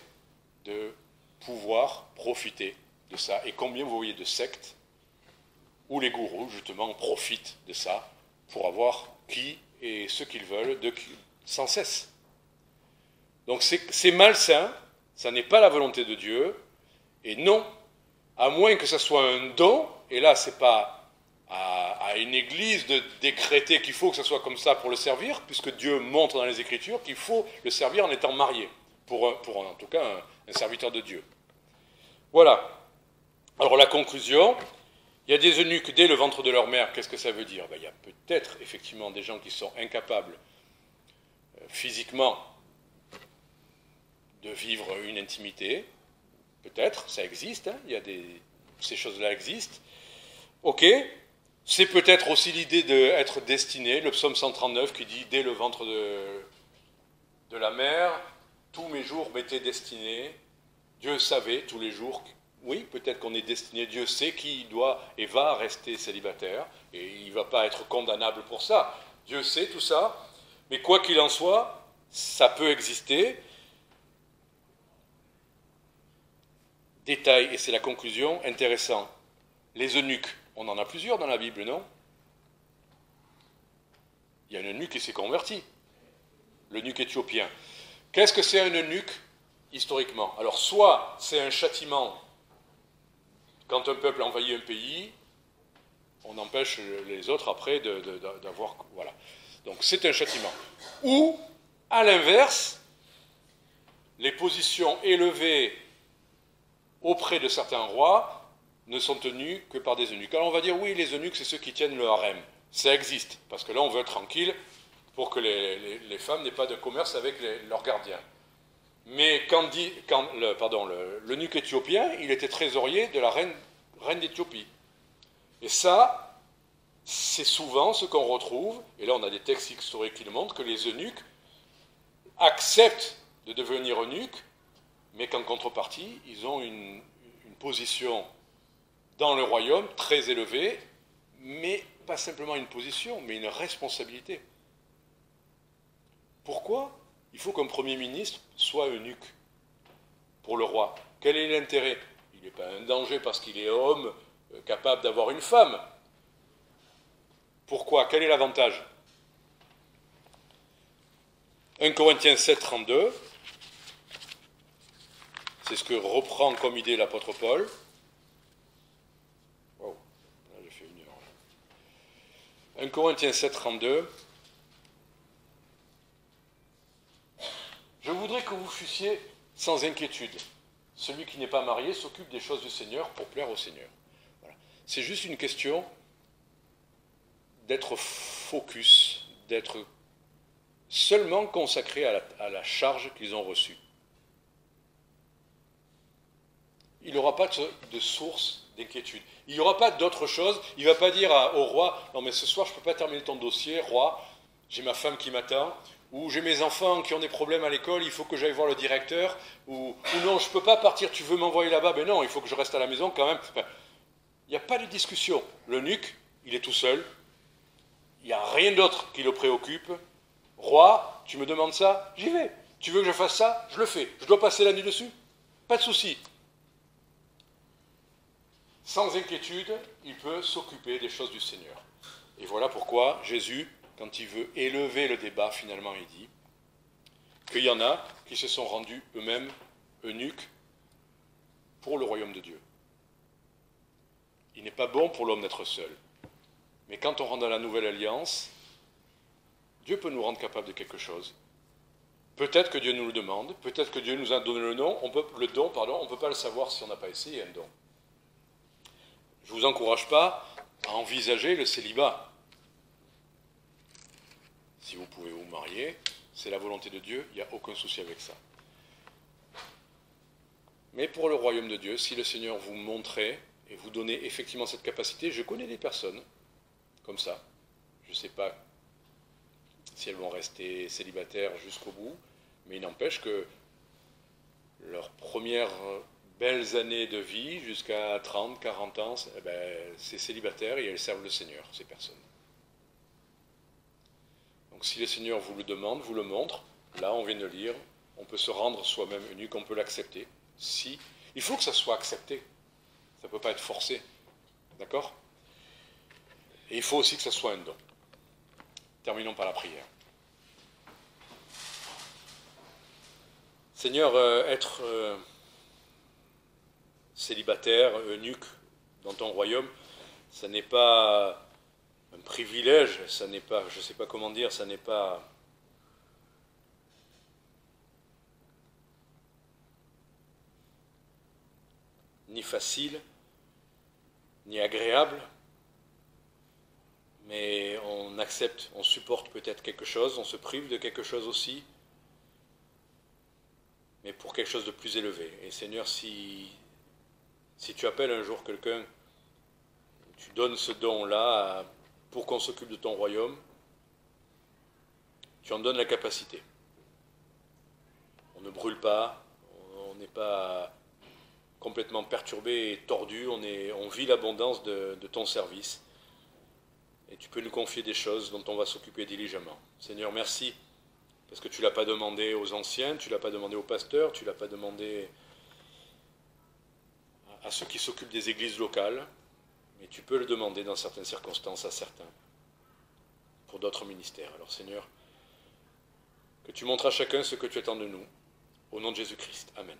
Speaker 1: de pouvoir profiter de ça. Et combien vous voyez de sectes où les gourous, justement, profitent de ça pour avoir qui et ce qu'ils veulent sans cesse. Donc c'est malsain, ça n'est pas la volonté de Dieu, et non, à moins que ça soit un don, et là c'est pas à une église de décréter qu'il faut que ça soit comme ça pour le servir, puisque Dieu montre dans les Écritures qu'il faut le servir en étant marié, pour en tout cas un serviteur de Dieu. Voilà. Alors la conclusion, il y a des eunuques dès le ventre de leur mère, qu'est-ce que ça veut dire? Il y a peut-être effectivement des gens qui sont incapables physiquement de vivre une intimité, peut-être, ça existe, hein, ces choses-là existent. Ok, c'est peut-être aussi l'idée d'être destiné, le psaume 139 qui dit « Dès le ventre de la mère, tous mes jours m'étaient destinés, Dieu savait tous les jours, oui, peut-être qu'on est destiné, Dieu sait qui doit et va rester célibataire, et il ne va pas être condamnable pour ça, Dieu sait tout ça, mais quoi qu'il en soit, ça peut exister. » Détail, et c'est la conclusion, intéressant. Les eunuques, on en a plusieurs dans la Bible, non? Il y a un eunuque qui s'est converti, l'eunuque éthiopien. Qu'est-ce que c'est un eunuque, historiquement? Alors, soit c'est un châtiment, quand un peuple envahit un pays, on empêche les autres après d'avoir... Voilà. Donc c'est un châtiment. Ou, à l'inverse, les positions élevées auprès de certains rois ne sont tenus que par des eunuques. Alors on va dire, oui, les eunuques, c'est ceux qui tiennent le harem. Ça existe, parce que là, on veut être tranquille pour que les femmes n'aient pas de commerce avec leurs gardiens. Mais l'eunuque éthiopien, il était trésorier de la reine d'Éthiopie. Et ça, c'est souvent ce qu'on retrouve, et là on a des textes historiques qui le montrent, que les eunuques acceptent de devenir eunuques, mais qu'en contrepartie, ils ont une position dans le royaume très élevée, mais pas simplement une position, mais une responsabilité. Pourquoi? il faut qu'un Premier ministre soit eunuque pour le roi. Quel est l'intérêt? Il n'est pas un danger parce qu'il est homme, capable d'avoir une femme. Pourquoi? Quel est l'avantage? 1 Corinthiens 7, 32, c'est ce que reprend comme idée l'apôtre Paul. Wow, là j'ai fait 1 heure. 1 Corinthiens 7, 32. Je voudrais que vous fussiez sans inquiétude. Celui qui n'est pas marié s'occupe des choses du Seigneur pour plaire au Seigneur. Voilà. C'est juste une question d'être focus, d'être seulement consacré à la charge qu'ils ont reçue. Il n'aura pas de source d'inquiétude. Il n'y aura pas d'autre chose. Il ne va pas dire au roi, non mais ce soir je ne peux pas terminer ton dossier, roi, j'ai ma femme qui m'attend, ou j'ai mes enfants qui ont des problèmes à l'école, il faut que j'aille voir le directeur, ou non, je ne peux pas partir, tu veux m'envoyer là-bas, mais non, il faut que je reste à la maison quand même. Enfin, il n'y a pas de discussion. L'eunuque, il est tout seul, il n'y a rien d'autre qui le préoccupe. Roi, tu me demandes ça, j'y vais. Tu veux que je fasse ça, je le fais. Je dois passer la nuit dessus, pas de souci. Sans inquiétude, il peut s'occuper des choses du Seigneur. Et voilà pourquoi Jésus, quand il veut élever le débat, finalement, il dit qu'il y en a qui se sont rendus eux-mêmes eunuques pour le royaume de Dieu. Il n'est pas bon pour l'homme d'être seul. Mais quand on rentre dans la nouvelle alliance, Dieu peut nous rendre capables de quelque chose. Peut-être que Dieu nous le demande, peut-être que Dieu nous a donné le don, on ne peut pas le savoir si on n'a pas essayé un don. Je ne vous encourage pas à envisager le célibat. Si vous pouvez vous marier, c'est la volonté de Dieu, il n'y a aucun souci avec ça. Mais pour le royaume de Dieu, si le Seigneur vous montrait et vous donnait effectivement cette capacité, je connais des personnes comme ça, je ne sais pas si elles vont rester célibataires jusqu'au bout, mais il n'empêche que leurs premières belles années de vie, jusqu'à 30, 40 ans, c'est célibataire et elles servent le Seigneur, ces personnes. Donc si le Seigneur vous le demande, vous le montre, là on vient de lire, on peut se rendre soi-même eunuque, on peut l'accepter. Si, il faut que ça soit accepté, ça ne peut pas être forcé, d'accord? Et il faut aussi que ça soit un don. Terminons par la prière. Seigneur, être célibataire, eunuque dans ton royaume, ça n'est pas un privilège, ça n'est pas, je ne sais pas comment dire, ça n'est pas ni facile, ni agréable, mais on accepte, on supporte peut-être quelque chose, on se prive de quelque chose aussi, mais pour quelque chose de plus élevé. Et Seigneur, si tu appelles un jour quelqu'un, tu donnes ce don-là pour qu'on s'occupe de ton royaume, tu en donnes la capacité. On ne brûle pas, on n'est pas complètement perturbé et tordu, on vit l'abondance de ton service. Et tu peux nous confier des choses dont on va s'occuper diligemment. Seigneur, merci, parce que tu ne l'as pas demandé aux anciens, tu ne l'as pas demandé aux pasteurs, tu ne l'as pas demandé à ceux qui s'occupent des églises locales, mais tu peux le demander dans certaines circonstances à certains, pour d'autres ministères. Alors Seigneur, que tu montres à chacun ce que tu attends de nous, au nom de Jésus-Christ. Amen.